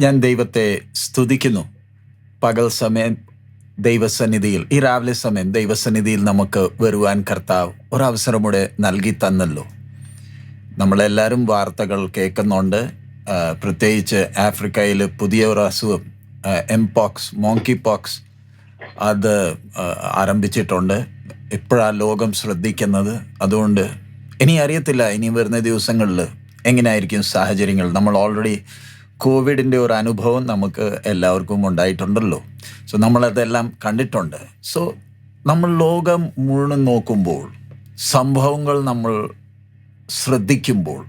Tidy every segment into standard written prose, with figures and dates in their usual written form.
ഞാൻ ദൈവത്തെ സ്തുതിക്കുന്നു. പകൽ സമയം ദൈവസന്നിധിയിൽ, ഈ രാവിലെ സമയം ദൈവസന്നിധിയിൽ നമുക്ക് വരുവാൻ കർത്താവ് ഒരവസരം കൂടെ നൽകി തന്നല്ലോ. നമ്മളെല്ലാവരും വാർത്തകൾ കേൾക്കുന്നുണ്ട്. പ്രത്യേകിച്ച് ആഫ്രിക്കയിൽ പുതിയ ഒരു അസുഖം എംപോക്സ്, മോങ്കി പോക്സ്, അത് ആരംഭിച്ചിട്ടുണ്ട്. ഇപ്പോഴാണ് ലോകം ശ്രദ്ധിക്കുന്നത്. അതുകൊണ്ട് ഇനി അറിയത്തില്ല ഇനി വരുന്ന ദിവസങ്ങളിൽ എങ്ങനെയായിരിക്കും സാഹചര്യങ്ങൾ. നമ്മൾ ഓൾറെഡി കോവിഡിൻ്റെ ഒരു അനുഭവം നമുക്ക് എല്ലാവർക്കും ഉണ്ടായിട്ടുണ്ടല്ലോ. സോ നമ്മളതെല്ലാം കണ്ടിട്ടുണ്ട്. സോ നമ്മൾ ലോകം മുഴുവൻ നോക്കുമ്പോൾ, സംഭവങ്ങൾ നമ്മൾ ശ്രദ്ധിക്കുമ്പോൾ,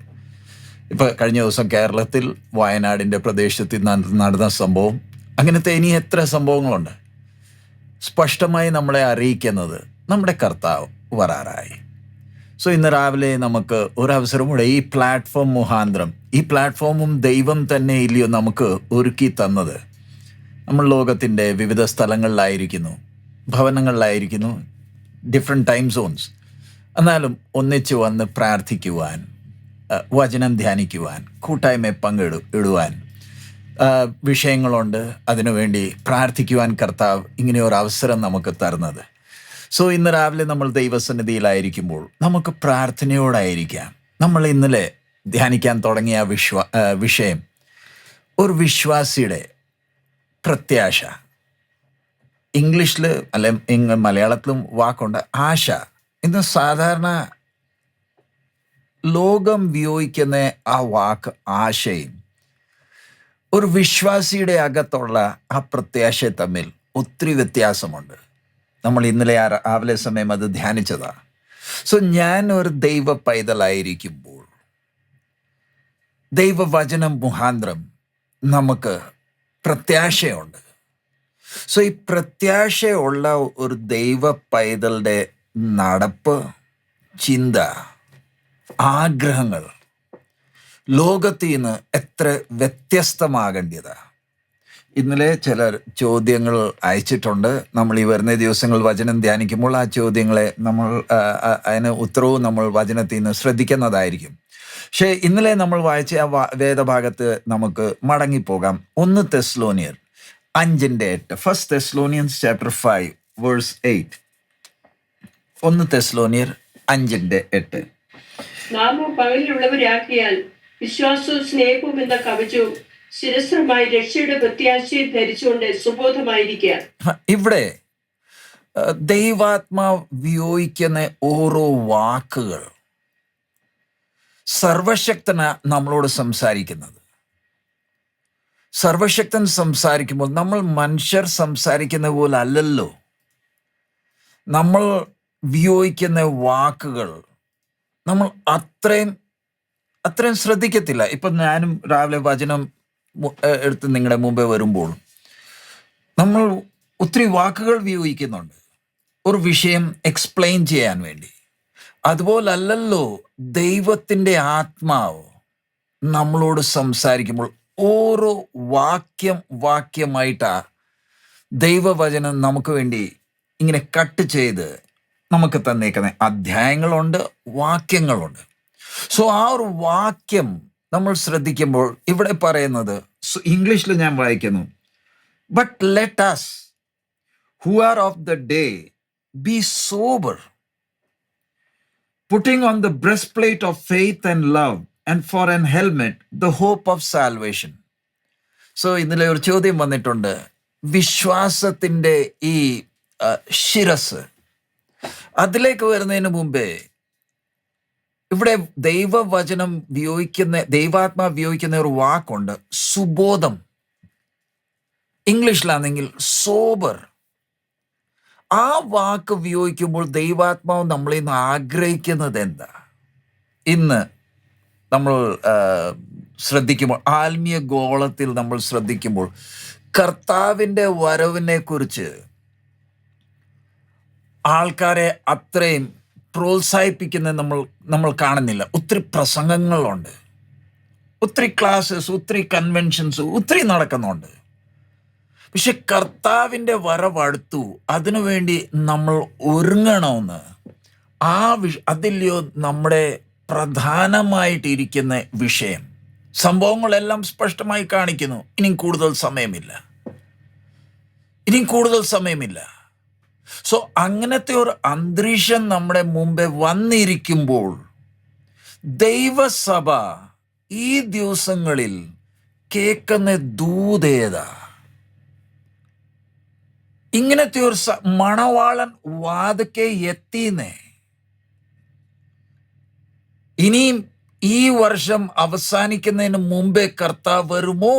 ഇപ്പോൾ കഴിഞ്ഞ ദിവസം കേരളത്തിൽ വയനാടിൻ്റെ പ്രദേശത്തിൽ നടന്ന സംഭവം, അങ്ങനത്തെ ഇനി എത്ര സംഭവങ്ങളുണ്ട്. സ്പഷ്ടമായി നമ്മളെ അറിയിക്കുന്നത് നമ്മുടെ കർത്താവ് വരാറായി. സോ ഇന്ന് രാവിലെ നമുക്ക് ഒരവസരം കൂടെ ഈ പ്ലാറ്റ്ഫോം മുഖാന്തരം, ഈ പ്ലാറ്റ്ഫോമും ദൈവം തന്നെ ഇല്ലയോ നമുക്ക് ഒരുക്കി തന്നത്. നമ്മൾ ലോകത്തിൻ്റെ വിവിധ സ്ഥലങ്ങളിലായിരിക്കുന്നു, ഭവനങ്ങളിലായിരിക്കുന്നു, ഡിഫറെൻറ്റ് ടൈം സോൺസ്. എന്നാലും ഒന്നിച്ച് വന്ന് പ്രാർത്ഥിക്കുവാൻ, വചനം ധ്യാനിക്കുവാൻ, കൂട്ടായ്മ പങ്കിടുവാൻ, വിഷയങ്ങളുണ്ട്, അതിനുവേണ്ടി പ്രാർത്ഥിക്കുവാൻ കർത്താവ് ഇങ്ങനെ ഒരു അവസരം നമുക്ക് തരുന്നത്. സോ ഇന്ന് രാവിലെ നമ്മൾ ദൈവസന്നിധിയിലായിരിക്കുമ്പോൾ നമുക്ക് പ്രാർത്ഥനയോടായിരിക്കാം. നമ്മൾ ഇന്നലെ ധ്യാനിക്കാൻ തുടങ്ങിയ വിഷയം ഒരു വിശ്വാസിയുടെ പ്രത്യാശ. ഇംഗ്ലീഷിൽ അല്ലെ മലയാളത്തിലും വാക്കുണ്ട് ആശ. ഇന്ന് സാധാരണ ലോകം ഉപയോഗിക്കുന്ന ആ വാക്ക് ആശയും ഒരു വിശ്വാസിയുടെ അകത്തുള്ള ആ പ്രത്യാശ തമ്മിൽ ഒത്തിരി വ്യത്യാസമുണ്ട്. നമ്മൾ ഇന്നലെ രാവിലെ സമയം അത് ധ്യാനിച്ചതാണ്. സോ ഞാൻ ഒരു ദൈവ പൈതലായിരിക്കുമ്പോൾ ദൈവവചനം മുഖാന്തരം നമുക്ക് പ്രത്യാശയുണ്ട്. സോ ഈ പ്രത്യാശയുള്ള ഒരു ദൈവ പൈതലുടെ നടപ്പ്, ചിന്ത, ആഗ്രഹങ്ങൾ ലോകത്തിൽ നിന്ന് എത്ര വ്യത്യസ്തമാകേണ്ടതാണ്. ഇന്നലെ ചിലർ ചോദ്യങ്ങൾ അയച്ചിട്ടുണ്ട്. നമ്മൾ ഈ വരുന്ന ദിവസങ്ങൾ വചനം ധ്യാനിക്കുമ്പോൾ ആ ചോദ്യങ്ങളെ നമ്മൾ അതിന് ഉത്തരവും നമ്മൾ വചനത്തിൽ നിന്ന് ശ്രദ്ധിക്കുന്നതായിരിക്കും. പക്ഷേ ഇന്നലെ നമ്മൾ വായിച്ച ആ വേദഭാഗത്ത് നമുക്ക് മടങ്ങിപ്പോകാം. 1 തെസ്സലോനിയർ 5:8. 1 Thessalonians chapter 5 verse 8. 1 തെസ്സലോനിയർ 5:8. നാമോ പകലിലുള്ളവരാക്കിയാൽ വിശ്വാസവും സ്നേഹവും എന്ന കവചവും ശിരസ്ത്രമായി രക്ഷയുടെ പ്രത്യാശയും ധരിച്ചുകൊണ്ട് സുബോധമായിരിക്കുക. ഇവിടെ ദൈവാത്മാവ് ഉപയോഗിക്കുന്ന ഓരോ വാക്കുകൾ സർവശക്തന നമ്മളോട് സംസാരിക്കുന്നത്. സർവശക്തൻ സംസാരിക്കുമ്പോൾ നമ്മൾ മനുഷ്യർ സംസാരിക്കുന്ന പോലെ അല്ലല്ലോ. നമ്മൾ ഉപയോഗിക്കുന്ന വാക്കുകൾ നമ്മൾ അത്രയും ശ്രദ്ധിക്കത്തില്ല. ഇപ്പം ഞാനും രാവിലെ വചനം എടുത്ത് നിങ്ങളുടെ മുമ്പേ വരുമ്പോൾ നമ്മൾ ഒത്തിരി വാക്കുകൾ ഉപയോഗിക്കുന്നുണ്ട് ഒരു വിഷയം എക്സ്പ്ലെയിൻ ചെയ്യാൻ വേണ്ടി. അതുപോലല്ലോ ദൈവത്തിൻ്റെ ആത്മാവ് നമ്മളോട് സംസാരിക്കുമ്പോൾ ഓരോ വാക്യമായിട്ടാണ് ദൈവവചനം നമുക്ക് വേണ്ടി ഇങ്ങനെ കട്ട് ചെയ്ത് നമുക്ക് തന്നേക്കുന്ന അധ്യായങ്ങളുണ്ട്, വാക്യങ്ങളുണ്ട്. സോ ആ ഒരു വാക്യം നമ്മൾ ശ്രദ്ധിക്കുമ്പോൾ ഇവിടെ പറയുന്നത്, ഇംഗ്ലീഷിൽ ഞാൻ വായിക്കുന്നു, but let us who are of the day be sober, putting on the breastplate of faith and love, and for an helmet the hope of salvation. So ഇന്നലെ ഒരു ചോദ്യം വന്നിട്ടുണ്ട്. വിശ്വാസത്തിൻ്റെ ഈ ശിരസ്, അതിലേക്ക് വരുന്നതിന് മുമ്പേ ഇവിടെ ദൈവവചനം ദൈവാത്മാ ഉപയോഗിക്കുന്ന ഒരു വാക്കുണ്ട്, സുബോധം. ഇംഗ്ലീഷിലാണെങ്കിൽ സോബർ. ആ വാക്ക് ഉപയോഗിക്കുമ്പോൾ ദൈവാത്മാവ് നമ്മളിൽ നിന്ന് ആഗ്രഹിക്കുന്നത് എന്താ? ഇന്ന് നമ്മൾ ശ്രദ്ധിക്കുമ്പോൾ, ആത്മീയ ഗോളത്തിൽ നമ്മൾ ശ്രദ്ധിക്കുമ്പോൾ, കർത്താവിൻ്റെ വരവിനെ കുറിച്ച് ആൾക്കാരെ അത്രയും പ്രോത്സാഹിപ്പിക്കുന്നത് നമ്മൾ കാണുന്നില്ല. ഒത്തിരി പ്രസംഗങ്ങളുണ്ട്, ഒത്തിരി ക്ലാസ്സസ്, ഒത്തിരി കൺവെൻഷൻസ് ഒത്തിരി നടക്കുന്നുണ്ട്. പക്ഷെ കർത്താവിൻ്റെ വരവടുത്തു, അതിനുവേണ്ടി നമ്മൾ ഒരുങ്ങണമെന്ന് അതില്ലയോ നമ്മുടെ പ്രധാനമായിട്ടിരിക്കുന്ന വിഷയം. സംഭവങ്ങളെല്ലാം സ്പഷ്ടമായി കാണിക്കുന്നു. ഇനിയും കൂടുതൽ സമയമില്ല. സോ അങ്ങനത്തെ ഒരു അന്തരീക്ഷം നമ്മുടെ മുമ്പേ വന്നിരിക്കുമ്പോൾ ദൈവസഭ ഈ ദിവസങ്ങളിൽ കേൾക്കുന്ന ദൂതേതാ? ഇങ്ങനത്തെ ഒരു മണവാളൻ വാതുക്കെ എത്തിന്നേ. ഇനിയും ഈ വർഷം അവസാനിക്കുന്നതിന് മുമ്പേ കർത്താവ് വരുമോ?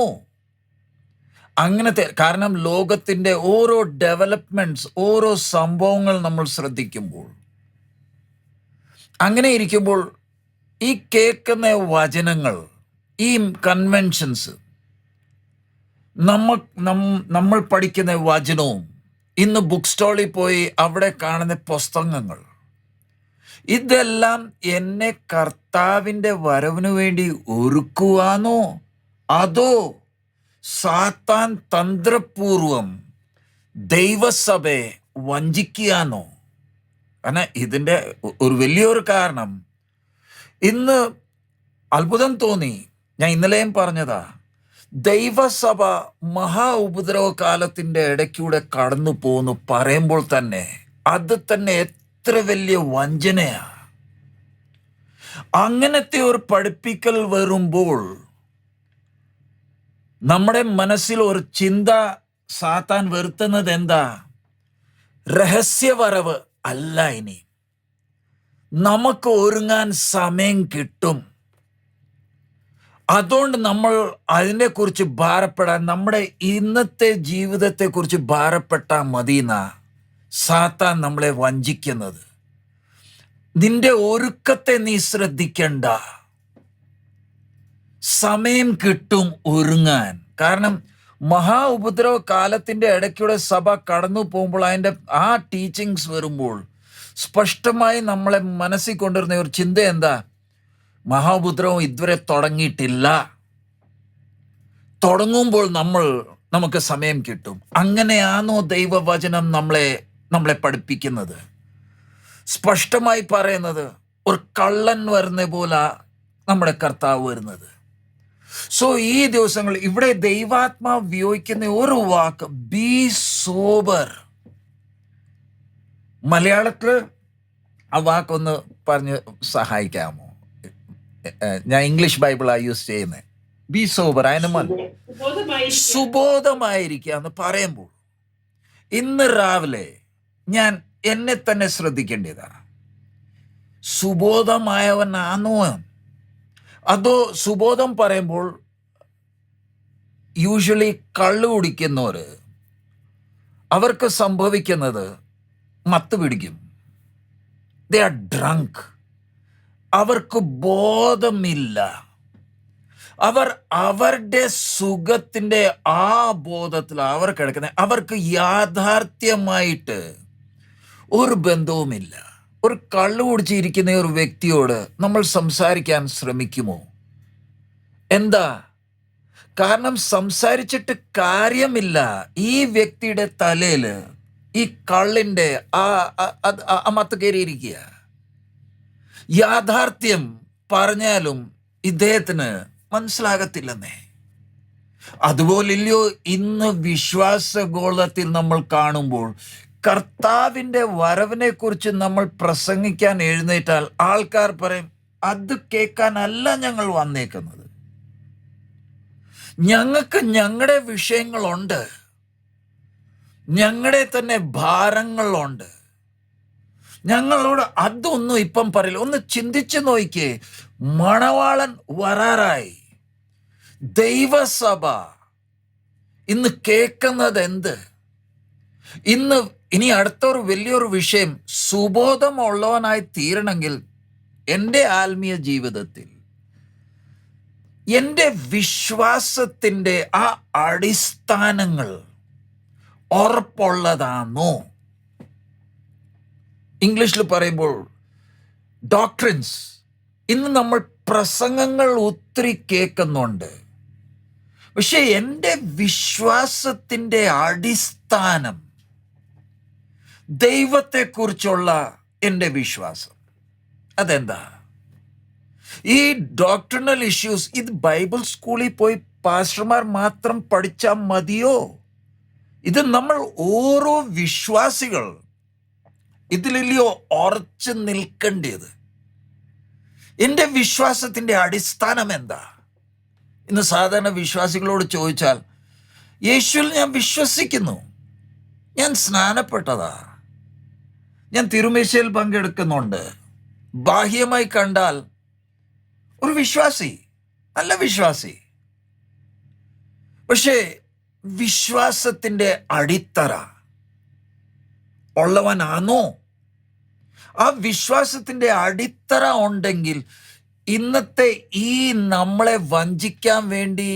അങ്ങനത്തെ, കാരണം ലോകത്തിന്റെ ഓരോ ഡെവലപ്മെന്റ്സ്, ഓരോ സംഭവങ്ങൾ നമ്മൾ ശ്രദ്ധിക്കുമ്പോൾ, അങ്ങനെ ഇരിക്കുമ്പോൾ ഈ കേൾക്കുന്ന വചനങ്ങൾ, ഈ കൺവെൻഷൻസ്, നമ്മൾ പഠിക്കുന്ന വചനവും ഇന്ന് ബുക്ക് സ്റ്റോളിൽ പോയി അവിടെ കാണുന്ന പുസ്തകങ്ങൾ, ഇതെല്ലാം എന്നെ കർത്താവിൻ്റെ വരവിനു വേണ്ടി ഒരുക്കുവാനോ അതോ സാത്താൻ തന്ത്രപൂർവം ദൈവസഭയെ വഞ്ചിക്കാനോ? കാരണം ഇതിൻ്റെ ഒരു വലിയൊരു കാരണം, ഇന്ന് അത്ഭുതം തോന്നി, ഞാൻ ഇന്നലെയും പറഞ്ഞതാ, ദൈവസഭ മഹാ ഉപദ്രവ കാലത്തിൻ്റെ ഇടയ്ക്കൂടെ കടന്നു പോകുന്നു പറയുമ്പോൾ തന്നെ അത് തന്നെ എത്ര വലിയ വഞ്ചനയാ. അങ്ങനത്തെ ഒരു പഠിപ്പിക്കൽ വരുമ്പോൾ നമ്മുടെ മനസ്സിൽ ഒരു ചിന്ത സാത്താൻ വരുത്തുന്നത് എന്താ? രഹസ്യവരവ് അല്ല, ഇനി നമുക്ക് ഒരുങ്ങാൻ സമയം കിട്ടും, അതുകൊണ്ട് നമ്മൾ അതിനെക്കുറിച്ച് ഭാരപ്പെടാൻ, നമ്മുടെ ഇന്നത്തെ ജീവിതത്തെക്കുറിച്ച് ഭാരപ്പെട്ടാൽ മതിയെന്നാ സാത്താൻ നമ്മളെ വഞ്ചിക്കുന്നത്. നിന്റെ ഒരുക്കത്തെ നീ ശ്രദ്ധിക്കണ്ട, സമയം കിട്ടും ഒരുങ്ങാൻ. കാരണം മഹാ ഉപദ്രവ കാലത്തിന്റെ ഇടയ്ക്കൂടെ സഭ കടന്നു പോകുമ്പോൾ അതിൻ്റെ ആ ടീച്ചിങ്സ് വരുമ്പോൾ സ്പഷ്ടമായി നമ്മളെ മനസ്സിൽ കൊണ്ടുവരുന്ന ഒരു ചിന്ത എന്താ? മഹാ ഉപദ്രവം ഇതുവരെ തുടങ്ങിയിട്ടില്ല, തുടങ്ങുമ്പോൾ നമുക്ക് സമയം കിട്ടും. അങ്ങനെയാണോ ദൈവവചനം നമ്മളെ പഠിപ്പിക്കുന്നത്? സ്പഷ്ടമായി പറയുന്നത്, ഒരു കള്ളൻ വരുന്ന പോലെ നമ്മുടെ കർത്താവ് വരുന്നത്. സോ ഈ ദിവസങ്ങൾ ഇവിടെ ദൈവാത്മാവ് ഉപയോഗിക്കുന്ന ഒരു വാക്ക് ബി സോബർ. മലയാളത്തിൽ ആ വാക്കൊന്ന് പറഞ്ഞ് സഹായിക്കാമോ? ഞാൻ ഇംഗ്ലീഷ് ബൈബിളാണ് യൂസ് ചെയ്യുന്നത്. ബി സോബർ, അതിന് സുബോധമായിരിക്കുക എന്ന് പറയുമ്പോൾ ഇന്ന് രാവിലെ ഞാൻ എന്നെ തന്നെ ശ്രദ്ധിക്കേണ്ടതാ. സുബോധമായവനാണോ? അതോ സുബോധം പറയുമ്പോൾ യൂഷ്വലി കള്ളു കുടിക്കുന്നവർ, അവർക്ക് സംഭവിക്കുന്നത് മത്ത് പിടിക്കും. They are drunk. അവർക്ക് ബോധമില്ല. അവരുടെ സുഖത്തിന്റെ ആ ബോധത്തിൽ അവർ കിടക്കുന്നത്. അവർക്ക് യാഥാർത്ഥ്യമായിട്ട് ഒരു ബന്ധവുമില്ല. ഒരു കള്ളു കുടിച്ചിരിക്കുന്ന ഒരു വ്യക്തിയോട് നമ്മൾ സംസാരിക്കാൻ ശ്രമിക്കുമോ? എന്താ കാരണം? സംസാരിച്ചിട്ട് കാര്യമില്ല. ഈ വ്യക്തിയുടെ തലയിൽ ഈ കള്ളിന്റെ ആ മത്ത് കയറിയിരിക്കുക. യാഥാർത്ഥ്യം പറഞ്ഞാലും ഇദ്ദേഹത്തിന് മനസ്സിലാകത്തില്ലെന്നേ. അതുപോലില്ലയോ ഇന്ന് വിശ്വാസഗോളത്തിൽ നമ്മൾ കാണുമ്പോൾ കർത്താവിൻ്റെ വരവിനെ കുറിച്ച് നമ്മൾ പ്രസംഗിക്കാൻ എഴുന്നേറ്റാൽ ആൾക്കാർ പറയും, അത് കേൾക്കാനല്ല ഞങ്ങൾ വന്നേക്കുന്നത്, ഞങ്ങൾക്ക് ഞങ്ങളുടെ വിഷയങ്ങളുണ്ട്, ഞങ്ങളുടെ തന്നെ ഭാരങ്ങളുണ്ട്, ഞങ്ങളോട് അതൊന്നും ഇപ്പം പറയില്ല. ഒന്ന് ചിന്തിച്ചു നോക്കിയേ, മണവാളൻ വരാറായി. ദൈവസഭ ഇന്ന് കേൾക്കുന്നത് എന്ത്? ഇനി അടുത്തൊരു വലിയൊരു വിഷയം, സുബോധമുള്ളവനായി തീരണമെങ്കിൽ എൻ്റെ ആത്മീയ ജീവിതത്തിൽ എൻ്റെ വിശ്വാസത്തിൻ്റെ ആ അടിസ്ഥാനങ്ങൾ ഉറപ്പുള്ളതാണോ? ഇംഗ്ലീഷിൽ പറയുമ്പോൾ ഡോക്ട്രിൻസ്. ഇന്ന് നമ്മൾ പ്രസംഗങ്ങൾ ഒത്തിരി കേൾക്കുന്നുണ്ട്, പക്ഷെ എൻ്റെ വിശ്വാസത്തിൻ്റെ അടിസ്ഥാനം, ദൈവത്തെക്കുറിച്ചുള്ള എൻ്റെ വിശ്വാസം അതെന്താ? ഈ ഡോക്ട്രിനൽ ഇഷ്യൂസ് ഇത് ബൈബിൾ സ്കൂളിൽ പോയി പാസ്റ്റർമാർ മാത്രം പഠിച്ചാൽ മതിയോ? ഇത് നമ്മൾ ഓരോ വിശ്വാസികൾ ഇതിലല്ലയോ ഉറച്ചു നിൽക്കേണ്ടത്. എൻ്റെ വിശ്വാസത്തിൻ്റെ അടിസ്ഥാനം എന്താ? ഇന്ന് സാധാരണ വിശ്വാസികളോട് ചോദിച്ചാൽ, യേശുവിൽ ഞാൻ വിശ്വസിക്കുന്നു, ഞാൻ സ്നാനപ്പെട്ടതാ, ഞാൻ തിരുമേശയിൽ പങ്കെടുക്കുന്നുണ്ട്. ബാഹ്യമായി കണ്ടാൽ ഒരു വിശ്വാസി, നല്ല വിശ്വാസി. പക്ഷേ വിശ്വാസത്തിൻ്റെ അടിത്തറ ഉള്ളവനാണോ? ആ വിശ്വാസത്തിൻ്റെ അടിത്തറ ഉണ്ടെങ്കിൽ ഇന്നത്തെ ഈ നമ്മളെ വഞ്ചിക്കാൻ വേണ്ടി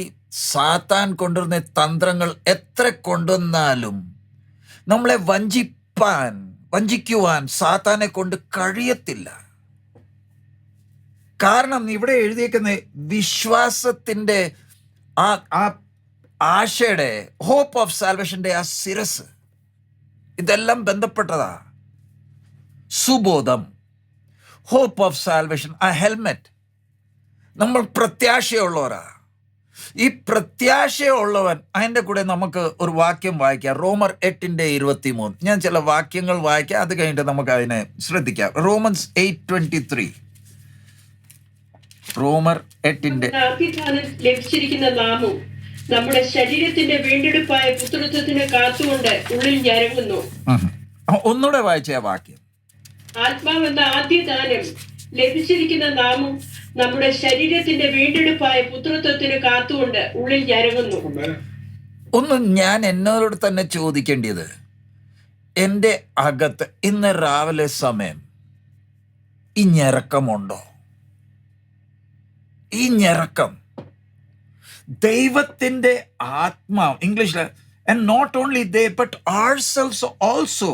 സാത്താൻ കൊണ്ടുവരുന്ന തന്ത്രങ്ങൾ എത്ര കൊണ്ടുവന്നാലും നമ്മളെ വഞ്ചിക്കുവാൻ സാത്താനെ കൊണ്ട് കഴിയത്തില്ല. കാരണം ഇവിടെ എഴുതിയേക്കുന്ന വിശ്വാസത്തിൻ്റെ ആ ആശയുടെ, ഹോപ്പ് ഓഫ് സാൽവേഷന്റെ ആ ശിരസ്, ഇതെല്ലാം ബന്ധപ്പെട്ടതാ. സുബോധം, ഹോപ്പ് ഓഫ് സാൽവേഷൻ, ആ ഹെൽമെറ്റ്. നമ്മൾ പ്രത്യാശയുള്ളവരാ. ഈ പ്രത്യാശയുള്ളവൻ, അതിൻ്റെ കൂടെ നമുക്ക് ഒരു വാക്യം വായിക്കാം, റോമർ 8:23. ഞാൻ ചില വാക്യങ്ങൾ വായിക്കാം, അത് കഴിഞ്ഞിട്ട് നമുക്ക് അതിനെ ശ്രദ്ധിക്കാം. റോമൻസ് 8:23. റോമർ 8 അഭിധാനം ലഭിച്ചിരിക്കുന്ന നാമും നമ്മുടെ ശരീരത്തിന്റെ വീണ്ടെടുപ്പായ പുത്രത്വത്തിന് കാത്തുകൊണ്ട് ഉള്ളിൽ ഞരങ്ങുന്നു. ഒന്നുകൂടെ വായിച്ച ആ വാക്യം. ആത്മാവെന്ന ആദ്യ ദാനം ലഭിച്ചിരിക്കുന്ന നാമും നമ്മുടെ ശരീരത്തിന്റെ വീണ്ടെടുപ്പായ പുത്രത്വത്തിന് കാത്തുകൊണ്ട് ഉള്ളിൽ ഞരങ്ങുന്നു. ഒന്ന് ഞാൻ എന്നോട് തന്നെ ചോദിക്കേണ്ടത്, എൻ്റെ അകത്ത് ഇന്ന് രാവിലെ സമയം ഈ ഞരക്കമുണ്ടോ? ഈ ഞരക്കം ദൈവത്തിൻ്റെ ആത്മാവ്, ഇംഗ്ലീഷിൽ, and not only they but ourselves also.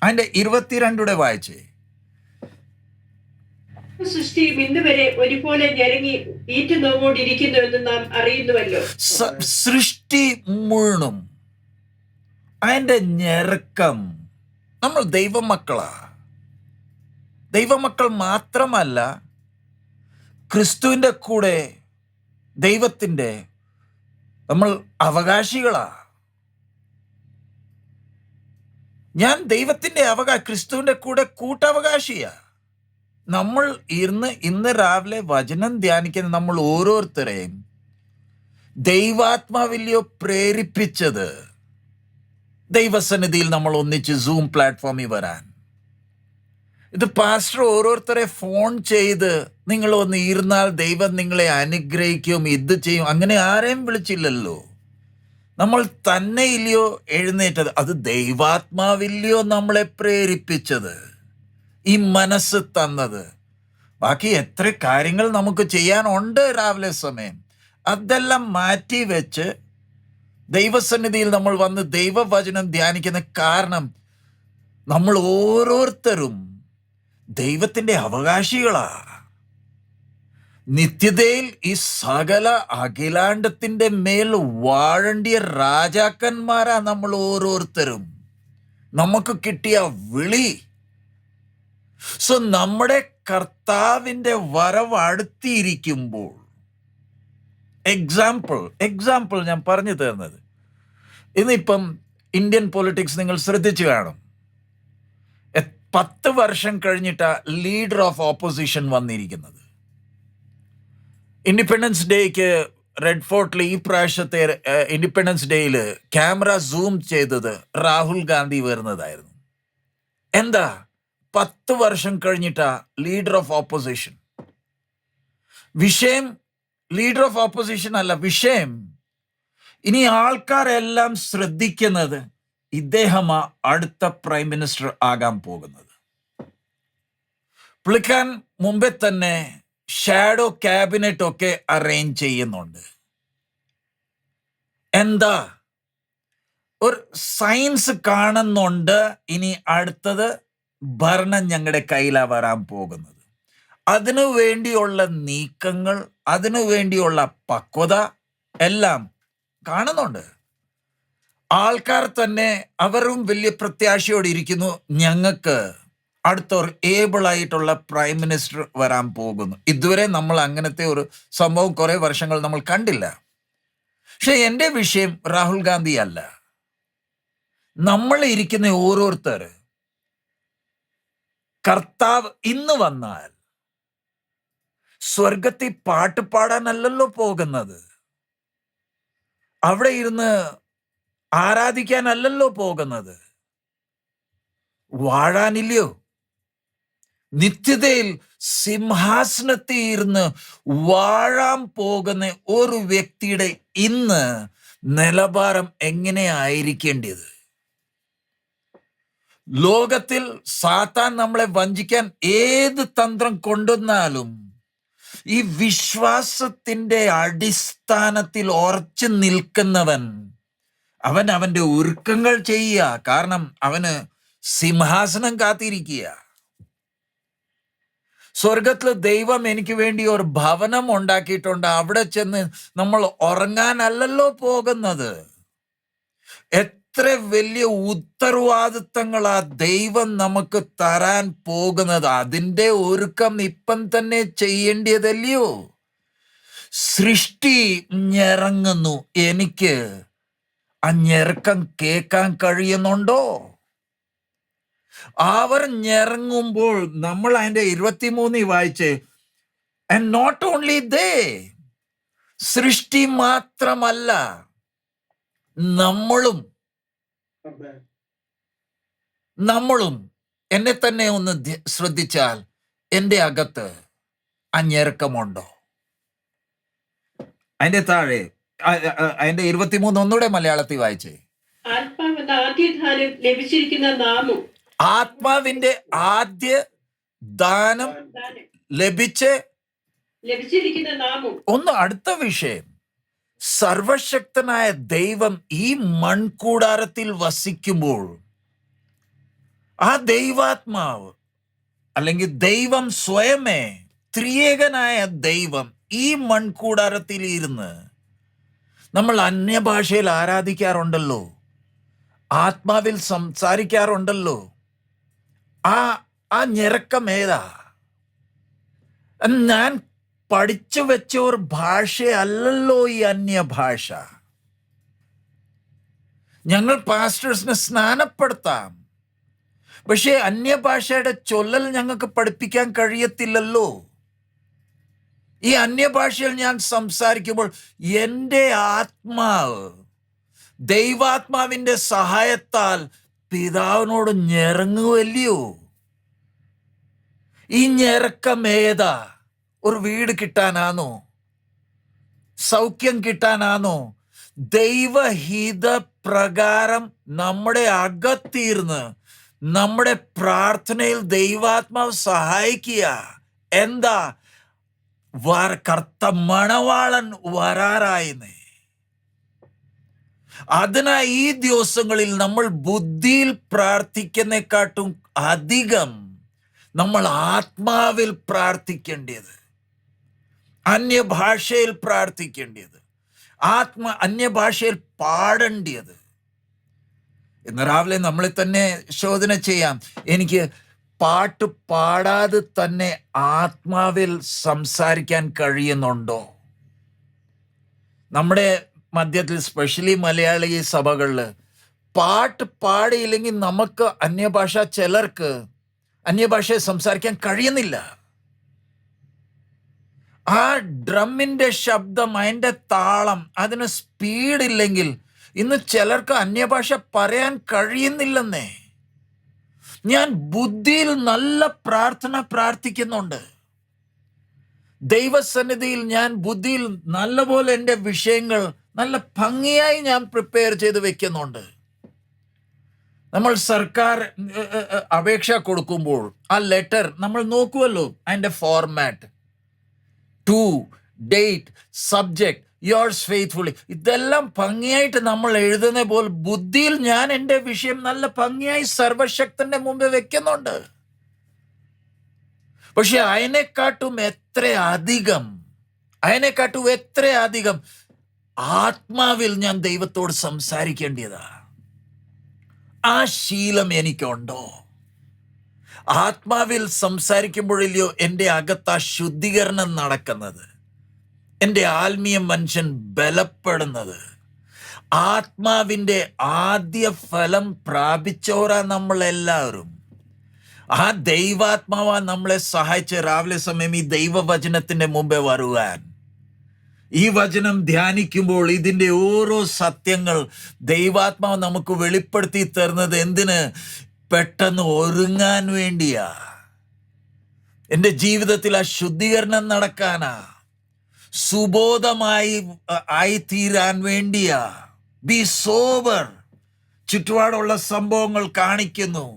അതിൻ്റെ 22 വായിച്ചേ. സൃഷ്ടിയും ഇന്ന് വരെ ഒരുപോലെ ഞരങ്ങി ഈറ്റുനോവോടിരിക്കുന്നു എന്ന് നാം അറിയുന്നുവല്ലോ. സൃഷ്ടി മുഴുവനും അതിൻ്റെ ഞെരുക്കം. നമ്മൾ ദൈവമക്കളാ. ദൈവമക്കൾ മാത്രമല്ല, ക്രിസ്തുവിൻ്റെ കൂടെ ദൈവത്തിൻ്റെ നമ്മൾ അവകാശികളാ. ഞാൻ ദൈവത്തിൻ്റെ ക്രിസ്തുവിൻ്റെ കൂടെ കൂട്ടവകാശിയാ. നമ്മൾ ഇന്ന് രാവിലെ വചനം ധ്യാനിക്കുന്ന നമ്മൾ ഓരോരുത്തരെയും ദൈവാത്മാവിലെയോ പ്രേരിപ്പിച്ചത് ദൈവസന്നിധിയിൽ നമ്മൾ ഒന്നിച്ച് സൂം പ്ലാറ്റ്ഫോമിൽ വരാൻ. ഇത് പാസ്റ്റർ ഓരോരുത്തരെ ഫോൺ ചെയ്ത് നിങ്ങൾ ഒന്ന് ഇരുന്നാൽ ദൈവം നിങ്ങളെ അനുഗ്രഹിക്കും, ഇത് ചെയ്യും, അങ്ങനെ ആരെയും വിളിച്ചില്ലല്ലോ. നമ്മൾ തന്നെ ഇല്ലയോ എഴുന്നേറ്റത്? അത് ദൈവാത്മാവില്ലയോ നമ്മളെ പ്രേരിപ്പിച്ചത്, ഈ മനസ്സ് തന്നത്. ബാക്കി എത്ര കാര്യങ്ങൾ നമുക്ക് ചെയ്യാനുണ്ട് രാവിലെ സമയം. അതെല്ലാം മാറ്റി വെച്ച് ദൈവസന്നിധിയിൽ നമ്മൾ വന്ന് ദൈവവചനം ധ്യാനിക്കുന്ന കാരണം നമ്മൾ ഓരോരുത്തരും ദൈവത്തിൻ്റെ അവകാശികളാ. നിത്യതയിൽ ഈ സകല അഖിലാണ്ടത്തിൻ്റെ മേൽ വാഴണ്ടിയ രാജാക്കന്മാരാ നമ്മൾ ഓരോരുത്തരും. നമുക്ക് കിട്ടിയ വിളി. സോ നമ്മുടെ കർത്താവിൻ്റെ വരവ് അടുത്തിരിക്കുമ്പോൾ, എക്സാമ്പിൾ ഞാൻ പറഞ്ഞു തരുന്നത്, ഇന്നിപ്പം ഇന്ത്യൻ പൊളിറ്റിക്സ് നിങ്ങൾ ശ്രദ്ധിച്ചു കാണും. 10 വർഷം കഴിഞ്ഞിട്ടാ ലീഡർ ഓഫ് ഓപ്പോസിഷൻ വന്നിരിക്കുന്നത്. ഇൻഡിപെൻഡൻസ് ഡേക്ക് റെഡ് ഫോർട്ടിൽ ഈ പ്രാവശ്യത്തെ ഇൻഡിപെൻഡൻസ് ഡേയിൽ ക്യാമറ സൂം ചെയ്തത് രാഹുൽ ഗാന്ധി വരുന്നതായിരുന്നു. എന്താ, 10 വർഷം കഴിഞ്ഞിട്ടാ ലീഡർ ഓഫ് ഓപ്പോസിഷൻ. വിഷയം ലീഡർ ഓഫ് ഓപ്പോസിഷൻ അല്ല, വിഷയം ഇനി ആൾക്കാരെല്ലാം ശ്രദ്ധിക്കുന്നത് ഇദ്ദേഹമാ അടുത്ത പ്രൈം മിനിസ്റ്റർ ആകാൻ പോകുന്നത്. പുള്ളിക്കാൻ മുമ്പേ തന്നെ ഷാഡോ ക്യാബിനറ്റ് ഒക്കെ അറേഞ്ച് ചെയ്യുന്നുണ്ട്. എന്താ, ഒരു സയൻസ് കാണുന്നുണ്ട് ഇനി അടുത്തത് ഭരണം ഞങ്ങളുടെ കയ്യിലാ വരാൻ പോകുന്നത്. അതിനു വേണ്ടിയുള്ള നീക്കങ്ങൾ, അതിനു വേണ്ടിയുള്ള പക്വത എല്ലാം കാണുന്നുണ്ട്. ആൾക്കാർ തന്നെ അവരും വലിയ പ്രത്യാശയോടെ ഇരിക്കുന്നു, ഞങ്ങൾക്ക് അടുത്തൊരു ഏബിൾ ആയിട്ടുള്ള പ്രൈം മിനിസ്റ്റർ വരാൻ പോകുന്നു. ഇതുവരെ നമ്മൾ അങ്ങനത്തെ ഒരു സംഭവം കുറെ വർഷങ്ങൾ നമ്മൾ കണ്ടില്ല. പക്ഷെ എൻ്റെ വിഷയം രാഹുൽ ഗാന്ധി അല്ല. നമ്മൾ ഇരിക്കുന്ന ഓരോരുത്തർ കർത്താവ് ഇന്ന് വന്നാൽ സ്വർഗത്തിൽ പാട്ട് പാടാനല്ലല്ലോ പോകുന്നത്, അവിടെ ഇരുന്ന് ആരാധിക്കാനല്ലല്ലോ പോകുന്നത്, വാഴാനില്ലയോ? നിത്യതയിൽ സിംഹാസനത്തിൽ ഇരുന്ന് വാഴാൻ പോകുന്ന ഒരു വ്യക്തിയുടെ ഇന്ന് നിലവാരം എങ്ങനെയായിരിക്കേണ്ടത്? ലോകത്തിൽ സാത്താൻ നമ്മളെ വഞ്ചിക്കാൻ ഏത് തന്ത്രം കൊണ്ടുവന്നാലും ഈ വിശ്വാസത്തിന്റെ അടിസ്ഥാനത്തിൽ ഉറച്ചു നിൽക്കുന്നവൻ അവൻ അവന്റെ ഒരുക്കങ്ങൾ ചെയ്യുക. കാരണം അവന് സിംഹാസനം കാത്തിരിക്കുക. സ്വർഗത്തില് ദൈവം എനിക്ക് വേണ്ടി ഒരു ഭവനം ഉണ്ടാക്കിയിട്ടുണ്ട്. അവിടെ ചെന്ന് നമ്മൾ ഉറങ്ങാനല്ലല്ലോ പോകുന്നത്. എത്ര വലിയ ഉത്തരവാദിത്തങ്ങളാ ദൈവം നമുക്ക് തരാൻ പോകുന്നത്. അതിൻ്റെ ഒരുക്കം ഇപ്പം തന്നെ ചെയ്യേണ്ടതല്ലയോ? സൃഷ്ടി ഞെരങ്ങുന്നു. എനിക്ക് ആ ഞെരക്കം കേൾക്കാൻ കഴിയുന്നുണ്ടോ? അവർ ഞെരങ്ങുമ്പോൾ നമ്മൾ അതിന്റെ 23 വായിച്ച്, ആൻഡ് നോട്ട് ഓൺലി ദേ, സൃഷ്ടി മാത്രമല്ല നമ്മളും എന്നെ തന്നെ ഒന്ന് ശ്രദ്ധിച്ചാൽ എൻ്റെ അകത്ത് ആ ഞെരക്കമുണ്ടോ? അതിന്റെ താഴെ അതിന്റെ 23 ഒന്നുകൂടെ മലയാളത്തിൽ വായിച്ചേ. ആത്മാവെന്ന ആദ്യദാനം ലഭിച്ചിരിക്കുന്ന നാമും, ആത്മാവിന്റെ ആദ്യ ദാനം ലഭിച്ചിരിക്കുന്ന നാമും. ഒന്ന് അടുത്ത വിഷയം, സർവശക്തനായ ദൈവം ഈ മൺകൂടാരത്തിൽ വസിക്കുമ്പോൾ ആ ദൈവാത്മാവ് അല്ലെങ്കിൽ ദൈവം സ്വയമേ, ത്രിയേകനായ ദൈവം ഈ മൺകൂടാരത്തിൽ ഇരുന്ന് നമ്മൾ അന്യഭാഷയിൽ ആരാധിക്കാറുണ്ടല്ലോ, ആത്മാവിൽ സംസാരിക്കാറുണ്ടല്ലോ. ആ ഞെരക്കം ഏതാ? ഞാൻ പഠിച്ചു വെച്ച ഒരു ഭാഷയല്ലല്ലോ ഈ അന്യഭാഷ. ഞങ്ങൾ പാസ്റ്റേഴ്സിനെ സ്നാനപ്പെടുത്താം, പക്ഷേ അന്യഭാഷയുടെ ചൊല്ലൽ ഞങ്ങൾക്ക് പഠിപ്പിക്കാൻ കഴിയത്തില്ലല്ലോ. ഈ അന്യഭാഷയിൽ ഞാൻ സംസാരിക്കുമ്പോൾ എൻ്റെ ആത്മാവ് ദൈവാത്മാവിന്റെ സഹായത്താൽ പിതാവിനോട് ഞെരങ്ങുവല്ലയോ? ഈ ഞെരക്കം ഏതാ? ഒരു വീട് കിട്ടാനാണോ? സൗഖ്യം കിട്ടാനാണോ? ദൈവഹിത പ്രകാരം നമ്മുടെ അകത്തീർന്ന് നമ്മുടെ പ്രാർത്ഥനയിൽ ദൈവാത്മാവ് സഹായിക്കുക. എന്താ? കർത്ത മണവാളൻ വരാറായിന്നേ. അതിനായി ഈ ദിവസങ്ങളിൽ നമ്മൾ ബുദ്ധിയിൽ പ്രാർത്ഥിക്കുന്നതിനെക്കാട്ടും അധികം നമ്മൾ ആത്മാവിൽ പ്രാർത്ഥിക്കേണ്ടത്, അന്യഭാഷയിൽ പ്രാർത്ഥിക്കേണ്ടത്, അന്യഭാഷയിൽ പാടേണ്ടത്. ഇന്ന് രാവിലെ നമ്മളെ തന്നെ ശോധന ചെയ്യാം. എനിക്ക് പാട്ട് പാടാതെ തന്നെ ആത്മാവിൽ സംസാരിക്കാൻ കഴിയുന്നുണ്ടോ? നമ്മുടെ മധ്യത്തിൽ സ്പെഷ്യലി മലയാളി സഭകളിൽ പാട്ട് പാടിയില്ലെങ്കിൽ നമുക്ക് ചിലർക്ക് അന്യഭാഷയെ സംസാരിക്കാൻ കഴിയുന്നില്ല. ആ ഡ്രമ്മിന്റെ ശബ്ദം, അതിൻ്റെ താളം, അതിന് സ്പീഡില്ലെങ്കിൽ ഇന്ന് ചിലർക്ക് അന്യഭാഷ പറയാൻ കഴിയുന്നില്ലെന്നേ. ഞാൻ ബുദ്ധിയിൽ നല്ല പ്രാർത്ഥന പ്രാർത്ഥിക്കുന്നുണ്ട്. ദൈവസന്നിധിയിൽ ഞാൻ ബുദ്ധിയിൽ നല്ലപോലെ എൻ്റെ വിഷയങ്ങൾ നല്ല ഭംഗിയായി ഞാൻ പ്രിപ്പയർ ചെയ്ത് വെക്കുന്നുണ്ട്. നമ്മൾ സർക്കാർ അപേക്ഷ കൊടുക്കുമ്പോൾ ആ ലെറ്റർ നമ്മൾ നോക്കുമല്ലോ, അതിൻ്റെ format, to, date, subject, yours faithfully, ഇതെല്ലാം ഭംഗിയായിട്ട് നമ്മൾ എഴുതുന്ന പോലെ ബുദ്ധിയിൽ ഞാൻ എൻ്റെ വിഷയം നല്ല ഭംഗിയായി സർവശക്തന്റെ മുമ്പ് വെക്കുന്നുണ്ട്. പക്ഷെ അതിനെക്കാട്ടും എത്ര അധികം ആത്മാവിൽ ഞാൻ ദൈവത്തോട് സംസാരിക്കേണ്ടതാ. ആ ശീലം എനിക്കുണ്ടോ? ആത്മാവിൽ സംസാരിക്കുമ്പോഴില്ലയോ എൻ്റെ അകത്ത് ആ ശുദ്ധീകരണം നടക്കുന്നത്, എൻ്റെ ആത്മീയ മനുഷ്യൻ ബലപ്പെടുന്നത്. ആത്മാവിൻ്റെ ആദ്യ ഫലം പ്രാപിച്ചോരാ നമ്മളെല്ലാവരും. ആ ദൈവാത്മാവാ നമ്മളെ സഹായിച്ച് രാവിലെ സമയം ഈ ദൈവവചനത്തിന്റെ മുമ്പേ വരുവാൻ. ഈ വചനം ധ്യാനിക്കുമ്പോൾ ഇതിൻ്റെ ഓരോ സത്യങ്ങൾ ദൈവാത്മാവ് നമുക്ക് വെളിപ്പെടുത്തി തരുന്നത് എന്തിന്? പെട്ടെന്ന് ഒരുങ്ങാൻ വേണ്ടിയാ. എൻ്റെ ജീവിതത്തിൽ ആ ശുദ്ധീകരണം നടക്കാനാ, സുബോധമായി ആയിത്തീരാൻ വേണ്ടിയാ. B sober. ചുറ്റുപാടുള്ള സംഭവങ്ങൾ കാണിക്കുന്നു,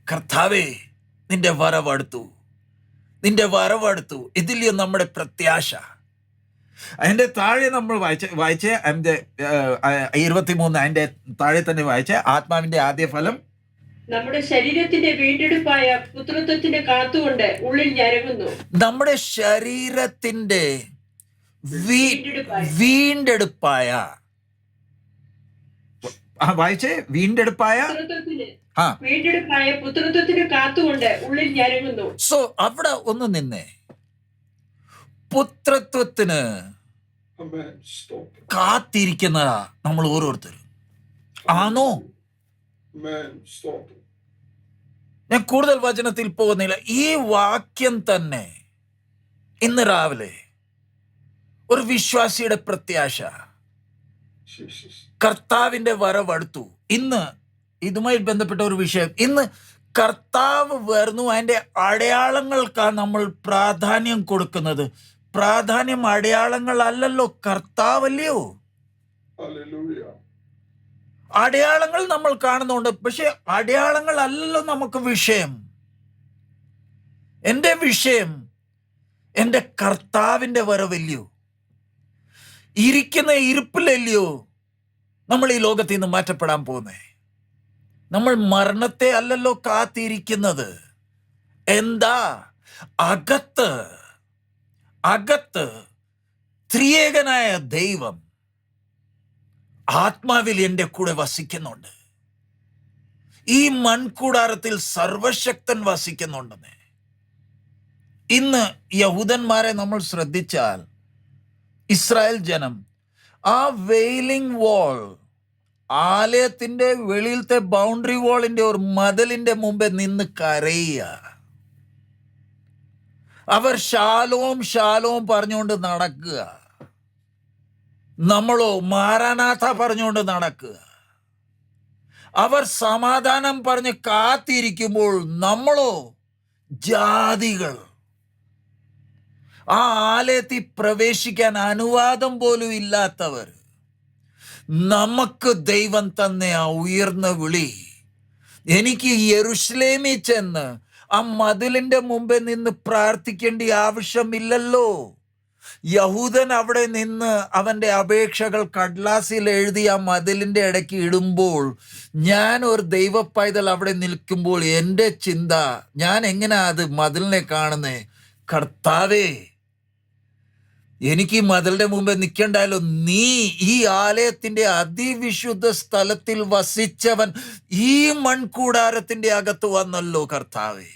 കർത്താവേ നിന്റെ വരവടുത്തു, നിന്റെ വരവടുത്തു. ഇതില്ലയോ നമ്മുടെ പ്രത്യാശ. അതിന്റെ താഴെ നമ്മൾ വായിച്ച 23 അതിന്റെ താഴെ തന്നെ വായിച്ച ആത്മാവിന്റെ ആദ്യ ഫലം നമ്മുടെ ശരീരത്തിന്റെ വീണ്ടെടുപ്പായ പുത്രത്വത്തിന്റെ കാത്തുകൊണ്ട് ഉള്ളിൽ ഞരങ്ങുന്നു. നമ്മുടെ ശരീരത്തിന്റെ വീണ്ടെടുപ്പായ വായിച്ചേ, വീണ്ടെടുപ്പായ പുത്രത്വത്തിന് കാത്തുകൊണ്ട് ഉള്ളിൽ ഞരങ്ങുന്നു. സോ അവിടെ ഒന്ന് നിന്നേ. പുത്രത്വത്തിന് കാത്തിരിക്കുന്നതാ നമ്മൾ ഓരോരുത്തരും. ആണോ? ഞാൻ കൂടുതൽ വചനത്തിൽ പോകുന്നില്ല. ഈ വാക്യം തന്നെ ഇന്ന് രാവിലെ ഒരു വിശ്വാസിയുടെ പ്രത്യാശ. കർത്താവിന്റെ വരവടുത്തു. ഇന്ന് ഇതുമായി ബന്ധപ്പെട്ട ഒരു വിഷയം. ഇന്ന് കർത്താവ് വരുന്നു, അതിന്റെ അടയാളങ്ങൾക്കാണ് നമ്മൾ പ്രാധാന്യം കൊടുക്കുന്നത്. പ്രാധാന്യം അടയാളങ്ങൾ അല്ലല്ലോ, കർത്താവല്ലയോ. അടയാളങ്ങൾ നമ്മൾ കാണുന്നുണ്ട്, പക്ഷെ അടയാളങ്ങൾ അല്ലല്ലോ നമുക്ക് വിഷയം. എൻ്റെ വിഷയം എൻ്റെ കർത്താവിന്റെ വരവല്ലയോ. ഇരിക്കുന്ന ഇരിപ്പിലല്ലയോ നമ്മൾ ഈ ലോകത്തിൽ നിന്ന് മാറ്റപ്പെടാൻ പോകുന്നേ. നമ്മൾ മരണത്തെ അല്ലല്ലോ കാത്തിരിക്കുന്നത്. എന്താ? അകത്ത് ത്രിയേകനായ ദൈവം ആത്മാവിൽ എൻ്റെ കൂടെ വസിക്കുന്നുണ്ട്. ഈ മൺകൂടാരത്തിൽ സർവശക്തൻ വസിക്കുന്നുണ്ടെന്ന്. ഇന്ന് യഹൂദന്മാരെ നമ്മൾ ശ്രദ്ധിച്ചാൽ, ഇസ്രായേൽ ജനം ആ വെയിലിംഗ് വാൾ, ആലയത്തിന്റെ വെളിയിലത്തെ ബൗണ്ടറി വാളിന്റെ ഒരു മതിലിന്റെ മുമ്പേ നിന്ന് കരയുക. അവർ ശാലോം ശാലോം പറഞ്ഞുകൊണ്ട് നടക്കുക. നമ്മളോ മാരാനാഥ പറഞ്ഞുകൊണ്ട് നടക്കുക. അവർ സമാധാനം പറഞ്ഞ് കാത്തിരിക്കുമ്പോൾ നമ്മളോ ജാതികൾ. ആ ആലയത്തിൽ പ്രവേശിക്കാൻ അനുവാദം പോലും ഇല്ലാത്തവർ. നമുക്ക് ദൈവം തന്നെ ആ ഉയർന്ന വിളി. എനിക്ക് യെരുശലേമിൽ ചെന്ന് ആ മതിലിന്റെ മുമ്പേ നിന്ന് പ്രാർത്ഥിക്കേണ്ട ആവശ്യമില്ലല്ലോ. യഹൂദൻ അവിടെ നിന്ന് അവന്റെ അപേക്ഷകൾ കടലാസിൽ എഴുതി ആ മതിലിന്റെ ഇടയ്ക്ക് ഇടുമ്പോൾ, ഞാൻ ഒരു ദൈവ പൈതൽ അവിടെ നിൽക്കുമ്പോൾ എൻ്റെ ചിന്ത, ഞാൻ എങ്ങനെയാ അത് മതിലിനെ കാണുന്നേ? കർത്താവേ, എനിക്ക് ഈ മതിലിന്റെ മുമ്പേ നിൽക്കണ്ടായല്ലോ. നീ ഈ ആലയത്തിന്റെ അതിവിശുദ്ധ സ്ഥലത്തിൽ വസിച്ചവൻ ഈ മൺകൂടാരത്തിന്റെ അകത്ത് വന്നല്ലോ. കർത്താവേ,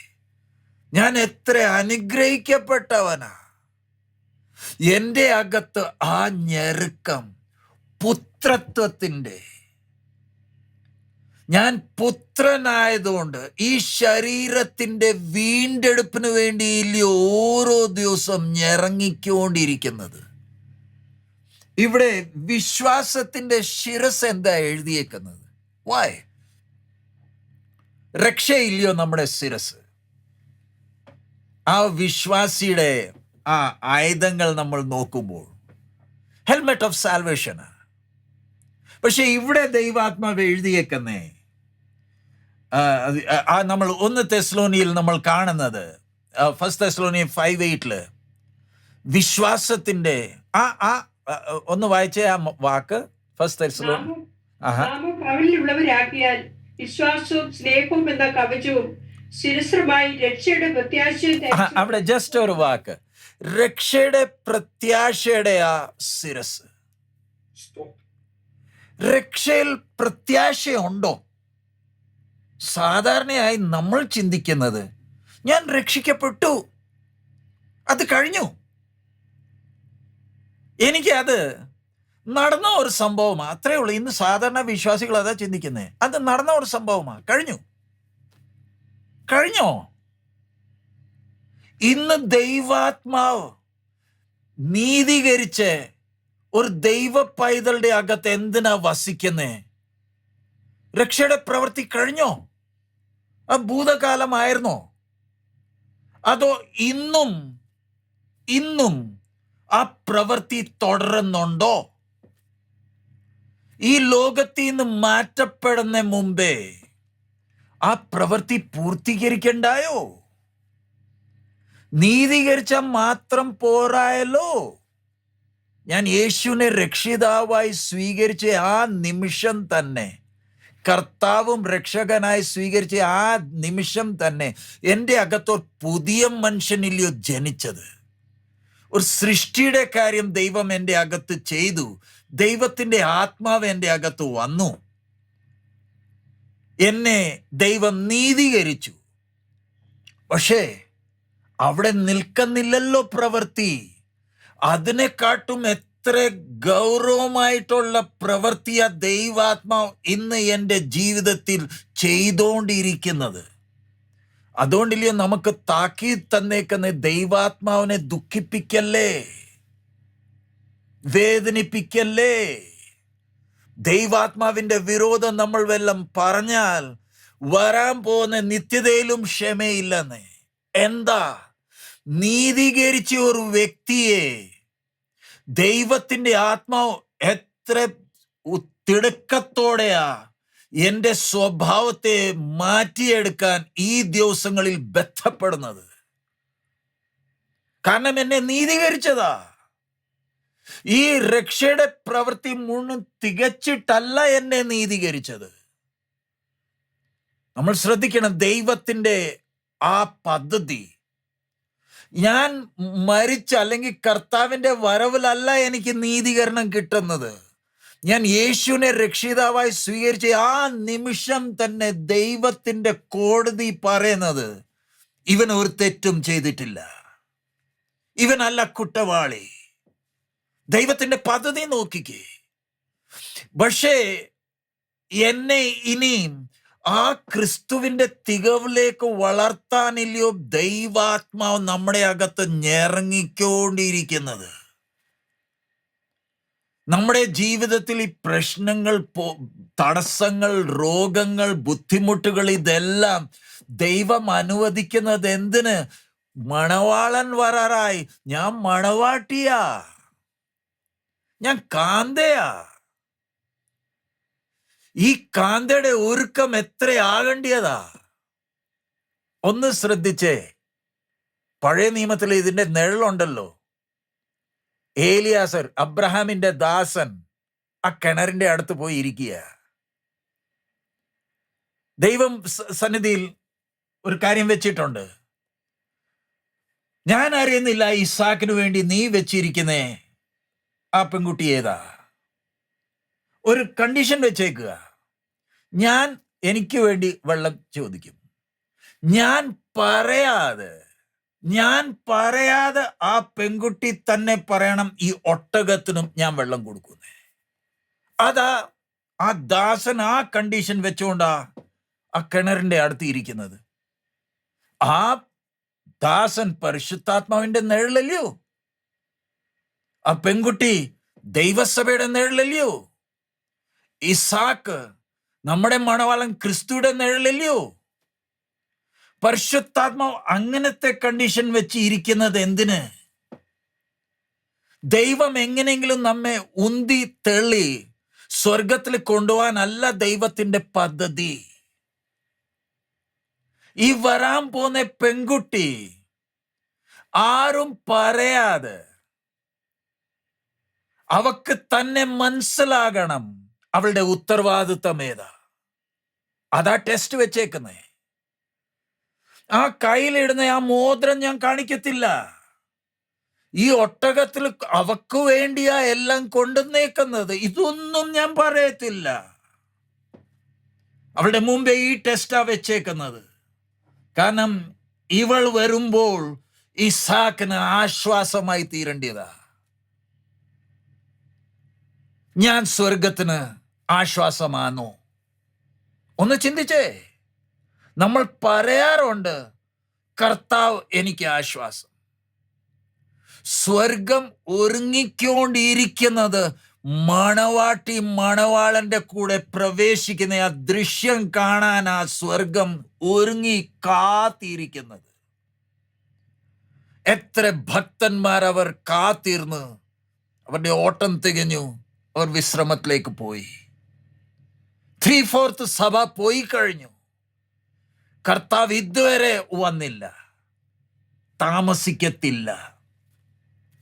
ഞാൻ എത്ര അനുഗ്രഹിക്കപ്പെട്ടവനാ. എൻ്റെ അകത്ത് ആ ഞെരുക്കം പുത്രത്വത്തിന്റെ, ഞാൻ പുത്രനായതുകൊണ്ട് ഈ ശരീരത്തിന്റെ വീണ്ടെടുപ്പിന് വേണ്ടിയില്ലയോ ഓരോ ദിവസം ഞെരങ്ങിക്കൊണ്ടിരിക്കുന്നത്. ഇവിടെ വിശ്വാസത്തിന്റെ ശിരസ് എന്താ എഴുതിയേക്കുന്നത്? വായ്, രക്ഷയില്ലയോ നമ്മുടെ ശിരസ്. ആ വിശ്വാസിയുടെ ആ ആയുധങ്ങൾ നമ്മൾ നോക്കുമ്പോൾ ഹെൽമെറ്റ് ഓഫ് സാൽവേഷനാ. പക്ഷെ ഇവിടെ ദൈവാത്മാവ് എഴുതിയേക്കുന്നേ, നമ്മൾ 1 തെസ്സലോനിയിൽ നമ്മൾ കാണുന്നത് 1 തെസ്സലോനിയൻ 5:8 വിശ്വാസത്തിന്റെ ഒന്ന് വായിച്ചേ ആ വാക്ക്. 1 തെസ്സലോനിയൻ ഉള്ളവരാക്കിയാൽ വിശ്വാസവും സ്നേഹവും എന്ന കവചവും ശിരസ്ത്രമായി രക്ഷയുടെ പ്രത്യാശയും. അവിടെ ജസ്റ്റ് ഒരു വാക്ക്, രക്ഷയുടെ പ്രത്യാശയുടെ ആ ശിരസ്. രക്ഷയിൽ പ്രത്യാശയുണ്ടോ? സാധാരണയായി നമ്മൾ ചിന്തിക്കുന്നത്, ഞാൻ രക്ഷിക്കപ്പെട്ടു, അത് കഴിഞ്ഞു, എനിക്ക് അത് നടന്ന ഒരു സംഭവമാണ്, അത്രേ ഉള്ളൂ. ഇന്ന് സാധാരണ വിശ്വാസികൾ അതാ ചിന്തിക്കുന്നത്, അത് നടന്ന ഒരു സംഭവമാണ്, കഴിഞ്ഞോ? ഇന്ന് ദൈവാത്മാവ് നീതീകരിച്ച് ഒരു ദൈവ പൈതലുടെ അകത്ത് എന്തിനാ വസിക്കുന്നേ? രക്ഷയുടെ പ്രവൃത്തി കഴിഞ്ഞോ? ആ ഭൂതകാലമായിരുന്നോ? അതോ ഇന്നും ആ പ്രവൃത്തി തുടരുന്നുണ്ടോ? ഈ ലോകത്തിൽ നിന്ന് മാറ്റപ്പെടുന്ന മുമ്പേ ആ പ്രവൃത്തി പൂർത്തീകരിക്കണ്ടായോ? നീതീകരിച്ചാൽ മാത്രം പോരായല്ലോ. ഞാൻ യേശുവിനെ രക്ഷിതാവായി സ്വീകരിച്ച ആ നിമിഷം തന്നെ, കർത്താവും രക്ഷകനായി സ്വീകരിച്ച ആ നിമിഷം തന്നെ എൻ്റെ അകത്തൊരു പുതിയ മനുഷ്യനില്ലയോ ജനിച്ചത്? ഒരു സൃഷ്ടിയുടെ കാര്യം ദൈവം എൻ്റെ അകത്ത് ചെയ്തു. ദൈവത്തിൻ്റെ ആത്മാവ് എൻ്റെ അകത്ത് വന്നു. എന്നെ ദൈവം നീതീകരിച്ചു. പക്ഷേ അവിടെ നിൽക്കുന്നില്ലല്ലോ പ്രവൃത്തി. അതിനെക്കാട്ടും എത്ര ഗൗരവമായിട്ടുള്ള പ്രവൃത്തിയാ ദൈവാത്മാവ് ഇന്ന് എൻ്റെ ജീവിതത്തിൽ ചെയ്തുകൊണ്ടിരിക്കുന്നത്. അതുകൊണ്ടില്ലയോ നമുക്ക് താക്കീത് തന്നേക്കുന്ന, ദൈവാത്മാവിനെ ദുഃഖിപ്പിക്കല്ലേ, വേദനിപ്പിക്കല്ലേ. ദൈവാത്മാവിന്റെ വിരോധം നമ്മൾ വല്ലം പറഞ്ഞാൽ വരാൻ പോകുന്ന നിത്യതയിലും ക്ഷമയില്ലെന്ന്. എന്താ? നീതീകരിച്ച ഒരു വ്യക്തിയെ ദൈവത്തിന്റെ ആത്മാവ് എത്ര തിടുക്കത്തോടെയാ എൻ്റെ സ്വഭാവത്തെ മാറ്റിയെടുക്കാൻ ഈ ദിവസങ്ങളിൽ ബന്ധപ്പെടുന്നത്. കാരണം എന്നെ നീതീകരിച്ചതാ. ഈ രക്ഷയുടെ പ്രവൃത്തി മുഴുവൻ തികച്ചിട്ടല്ല എന്നെ നീതീകരിച്ചത്. നമ്മൾ ശ്രദ്ധിക്കണം, ദൈവത്തിന്റെ ആ പദ്ധതി. ഞാൻ മരിച്ച അല്ലെങ്കിൽ കർത്താവിന്റെ വരവിലല്ല എനിക്ക് നീതീകരണം കിട്ടുന്നത്. ഞാൻ യേശുവിനെ രക്ഷിതാവായി സ്വീകരിച്ച ആ നിമിഷം തന്നെ ദൈവത്തിന്റെ കോടതി പറയുന്നത്, ഇവൻ ഒരു തെറ്റും ചെയ്തിട്ടില്ല, ഇവനല്ല കുറ്റവാളി. ദൈവത്തിന്റെ പദ്ധതി നോക്കിക്കേ. പക്ഷേ എന്നെ ഇനിയും ആ ക്രിസ്തുവിന്റെ തികവിലേക്ക് വളർത്താനില്ലയോ ദൈവാത്മാവ് നമ്മുടെ അകത്ത് ഞെരങ്ങിക്കൊണ്ടിരിക്കുന്നത്. നമ്മുടെ ജീവിതത്തിൽ ഈ പ്രശ്നങ്ങൾ, തടസ്സങ്ങൾ, രോഗങ്ങൾ, ബുദ്ധിമുട്ടുകൾ, ഇതെല്ലാം ദൈവം അനുവദിക്കുന്നത് എന്തിന്? മണവാളൻ വരാറായി. ഞാൻ മണവാട്ടിയാ, ഞാൻ കാന്തയാ. ഈ കാന്തയുടെ ഒരുക്കം എത്ര ആകേണ്ടിയതാ? ഒന്ന് ശ്രദ്ധിച്ചേ. പഴയ നിയമത്തിൽ ഇതിന്റെ നിഴലുണ്ടല്ലോ. ഏലിയാസർ, അബ്രഹാമിന്റെ ദാസൻ, ആ കിണറിന്റെ അടുത്ത് പോയി ഇരിക്കുക. ദൈവം സന്നിധിയിൽ ഒരു കാര്യം വെച്ചിട്ടുണ്ട്. ഞാൻ അറിയുന്നില്ല ഇസാക്കിനു വേണ്ടി നീ വെച്ചിരിക്കുന്നേ ആ പെൺകുട്ടി ഏതാ. ഒരു കണ്ടീഷൻ വെച്ചേക്കുക, ഞാൻ എനിക്ക് വേണ്ടി വെള്ളം ചോദിക്കും. ഞാൻ പറയാതെ ആ പെൺകുട്ടി തന്നെ പറയണം, ഈ ഒട്ടകത്തിനും ഞാൻ വെള്ളം കൊടുക്കുന്നേ. അതാ ആ ദാസൻ ആ കണ്ടീഷൻ വെച്ചുകൊണ്ടാ ആ കിണറിന്റെ അടുത്ത് ഇരിക്കുന്നത്. ആ ദാസൻ പരിശുദ്ധാത്മാവിന്റെ നിഴലല്ലയോ? ആ പെൺകുട്ടി ദൈവസഭയുടെ നിഴലല്ലയോ? ഇസാക്ക് നമ്മുടെ മണവാളൻ ക്രിസ്തുയുടെ നിഴലല്ലയോ? പരിശുദ്ധാത്മാവ് അങ്ങനത്തെ കണ്ടീഷൻ വെച്ച് ഇരിക്കുന്നത് എന്തിന്? ദൈവം എങ്ങനെയെങ്കിലും നമ്മെ ഉന്തി തെള്ളി സ്വർഗത്തിൽ കൊണ്ടുപോകാനല്ല ദൈവത്തിന്റെ പദ്ധതി. ഈ വരാൻ പോന്ന പെൺകുട്ടി ആരും പറയാതെ അവക്ക് തന്നെ മനസ്സിലാകണം അവളുടെ ഉത്തരവാദിത്തം ഏതാ. അതാ ടെസ്റ്റ് വെച്ചേക്കുന്നേ. ആ കയ്യിലിടുന്ന ആ മോതിരം ഞാൻ കാണിക്കത്തില്ല. ഈ ഒട്ടകത്തിൽ അവക്ക് വേണ്ടിയാ എല്ലാം കൊണ്ടുവന്നേക്കുന്നത്, ഇതൊന്നും ഞാൻ പറയത്തില്ല. അവളുടെ മുമ്പേ ഈ ടെസ്റ്റാ വെച്ചേക്കുന്നത്. കാരണം ഇവൾ വരുമ്പോൾ ഇസാക്കിന് ആശ്വാസമായി തീരേണ്ടതാ. ഞാൻ സ്വർഗത്തിന് ആശ്വാസമാണോ? ഒന്ന് ചിന്തിച്ചേ. നമ്മൾ പറയാറുണ്ട്, കർത്താവ് എനിക്ക് ആശ്വാസം. സ്വർഗം ഒരുങ്ങിക്കൊണ്ടിരിക്കുന്നത് മണവാട്ടി മണവാളന്റെ കൂടെ പ്രവേശിക്കുന്ന ആ ദൃശ്യം കാണാൻ ആ സ്വർഗം ഒരുങ്ങി കാത്തിരിക്കുന്നത്. എത്ര ഭക്തന്മാർ അവർ കാത്തിരുന്ന് അവരുടെ ഓട്ടം തികഞ്ഞു, അവർ വിശ്രമത്തിലേക്ക് പോയി. 3/4 സഭ പോയി കഴിഞ്ഞു. കർത്താവ് ഇതുവരെ വന്നില്ല, താമസിക്കത്തില്ല,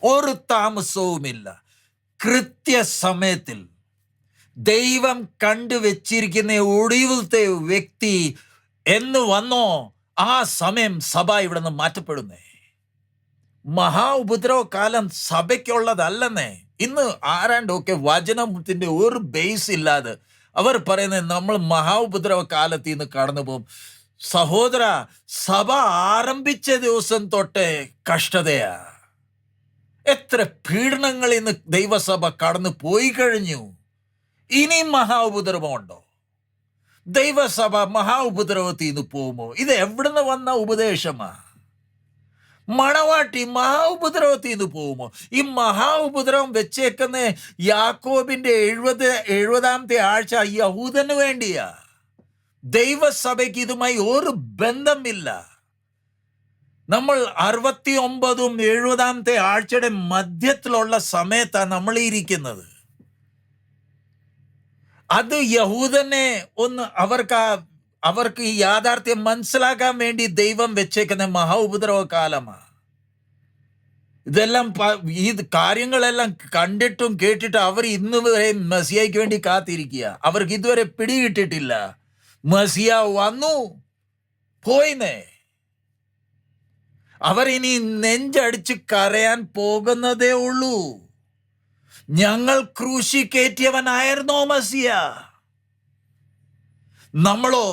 ഒരു താമസവുമില്ല. കൃത്യസമയത്തിൽ ദൈവം കണ്ടുവച്ചിരിക്കുന്ന ഒടുവിലത്തെ വ്യക്തി എന്ന് വന്നോ ആ സമയം സഭ ഇവിടെ നിന്ന് മാറ്റപ്പെടുന്നേ. മഹാ ഉപദ്രവ കാലം സഭയ്ക്കുള്ളതല്ലെന്നേ. ഇന്ന് ആരാണ്ടൊക്കെ വചനത്തിന്റെ ഒരു ബേസ് ഇല്ലാതെ അവർ പറയുന്നത് നമ്മൾ മഹാ ഉപദ്രവ കാലത്തിൽ നിന്ന് കടന്നു പോകും. സഹോദര, സഭ ആരംഭിച്ച ദിവസം തൊട്ടേ കഷ്ടതയാ. എത്ര പീഡനങ്ങളിൽ നിന്ന് ദൈവസഭ കടന്നു പോയി കഴിഞ്ഞു. ഇനി മഹാ ഉപദ്രവമുണ്ടോ? ദൈവസഭ മഹാ ഉപദ്രവത്തിൽ നിന്ന് പോകുമോ? ഇത് എവിടുന്ന് വന്ന ഉപദേശമാ? മണവാട്ടി മഹാ ഉപദ്രവത്തിൽ നിന്ന് പോകുമോ? ഈ മഹാ ഉപദ്രവം വെച്ചേക്കുന്ന യാക്കോബിന്റെ 70ാമത്തെ ആഴ്ച യഹൂദന് വേണ്ടിയാ. ദൈവസഭയ്ക്ക് ഇതുമായി ഒരു ബന്ധമില്ല. നമ്മൾ 69ഉം 70ാമത്തെ ആഴ്ചയുടെ മധ്യത്തിലുള്ള സമയത്താണ് നമ്മൾ ഇരിക്കുന്നത്. അത് യഹൂദനെ ഒന്ന് അവർക്ക് ഈ യാഥാർത്ഥ്യം മനസ്സിലാക്കാൻ വേണ്ടി ദൈവം വെച്ചേക്കുന്ന മഹാ ഉപദ്രവ കാലമാ. ഇതെല്ലാം ഈ കാര്യങ്ങളെല്ലാം കണ്ടിട്ടും കേട്ടിട്ടും അവർ ഇന്ന് വരെ മെസ്സിയയ്ക്ക് വേണ്ടി കാത്തിരിക്കുക. അവർക്ക് ഇതുവരെ പിടികിട്ടിട്ടില്ല. മെസ്സിയ വന്നു പോയിന്നേ. അവർ ഇനി നെഞ്ചടിച്ച് കരയാൻ പോകുന്നതേ ഉള്ളൂ. ഞങ്ങൾ ക്രൂശി കയറ്റിയവനായിരുന്നോ മെസ്സിയ? നമ്മളോ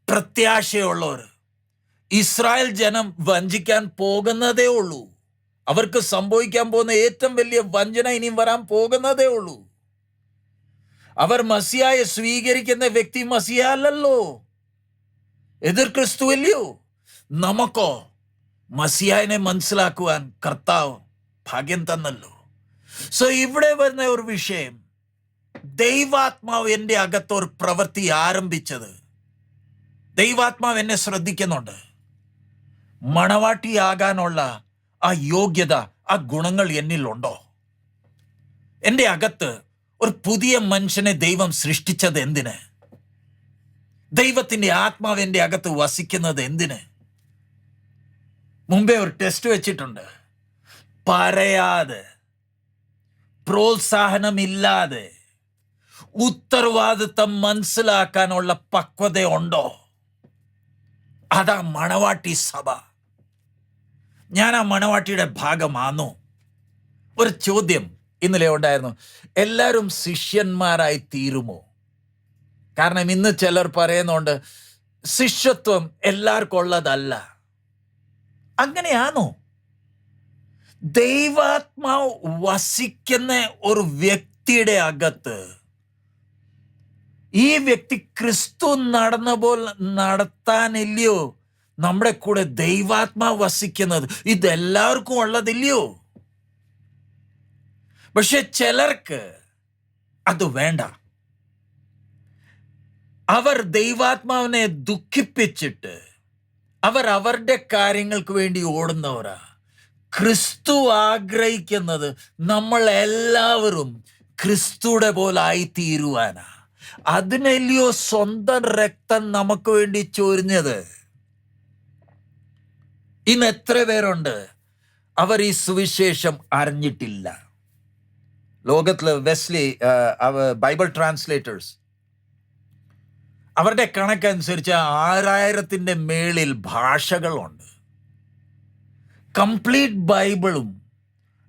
പ്രത്യാശയുള്ളവർ. ഇസ്രായേൽ ജനം വഞ്ചിക്കാൻ പോകുന്നതേ ഉള്ളൂ. അവർക്ക് സംഭവിക്കാൻ പോകുന്ന ഏറ്റവും വലിയ വഞ്ചന ഇനിയും വരാൻ പോകുന്നതേ ഉള്ളൂ. അവർ മസിയായെ സ്വീകരിക്കുന്ന വ്യക്തി മസിയ അല്ലല്ലോ, എതിർ ക്രിസ്തു അല്ലയോ. നമുക്കോ മസിയായനെ മനസ്സിലാക്കുവാൻ കർത്താവ് ഭാഗ്യം തന്നല്ലോ. സോ ഇവിടെ വരുന്ന ഒരു വിഷയം, ദൈവാത്മാവ് എൻ്റെ അകത്തൊരു പ്രവൃത്തി ആരംഭിച്ചത്. ദൈവാത്മാവ് എന്നെ ശ്രദ്ധിക്കുന്നുണ്ട്. മണവാട്ടിയാകാനുള്ള ആ യോഗ്യത, ആ ഗുണങ്ങൾ എന്നിലുണ്ടോ? എൻ്റെ അകത്ത് ഒരു പുതിയ മനുഷ്യനെ ദൈവം സൃഷ്ടിച്ചത് എന്തിന്? ദൈവത്തിന്റെ ആത്മാവ് എൻ്റെ അകത്ത് വസിക്കുന്നത് എന്തിന്? മുമ്പേ ഒരു ടെസ്റ്റ് വെച്ചിട്ടുണ്ട്. പറയാതെ, പ്രോത്സാഹനമില്ലാതെ ഉത്തരവാദിത്തം മനസ്സിലാക്കാനുള്ള പക്വത ഉണ്ടോ? അതാ മണവാട്ടി സഭ. ഞാൻ ആ മണവാട്ടിയുടെ ഭാഗമാണോ? ഒരു ചോദ്യം ഇന്നലെ ഉണ്ടായിരുന്നു, എല്ലാവരും ശിഷ്യന്മാരായി തീരുമോ? കാരണം ഇന്ന് ചിലർ പറയുന്നുണ്ട് ശിഷ്യത്വം എല്ലാവർക്കും ഉള്ളതല്ല. അങ്ങനെയാണോ? ദൈവാത്മാവ് വസിക്കുന്ന ഒരു വ്യക്തിയുടെ അകത്ത് ഈ വ്യക്തി ക്രിസ്തു നടന്ന പോലെ നടത്താനില്ലയോ നമ്മുടെ കൂടെ ദൈവാത്മാവ് വസിക്കുന്നത്? ഇതെല്ലാവർക്കും ഉള്ളതില്ലയോ? പക്ഷെ ചിലർക്ക് അത് വേണ്ട. അവർ ദൈവാത്മാവിനെ ദുഃഖിപ്പിച്ചിട്ട് അവർ അവരുടെ കാര്യങ്ങൾക്ക് വേണ്ടി ഓടുന്നവരാ. ക്രിസ്തു ആഗ്രഹിക്കുന്നത് നമ്മൾ എല്ലാവരും ക്രിസ്തുയുടെ പോലെ ആയിത്തീരുവാനാ. അതിനല്ലയോ സ്വന്തം രക്തം നമുക്ക് വേണ്ടി ചൊരിഞ്ഞത്. ഇന്ന് എത്ര പേരുണ്ട് അവർ ഈ സുവിശേഷം അറിഞ്ഞിട്ടില്ല? ലോകത്തില് വെസ്ലി ബൈബിൾ ട്രാൻസ്ലേറ്റേഴ്സ് അവരുടെ കണക്കനുസരിച്ച് 6000ന്റെ മേളിൽ ഭാഷകളുണ്ട്. കംപ്ലീറ്റ് ബൈബിളും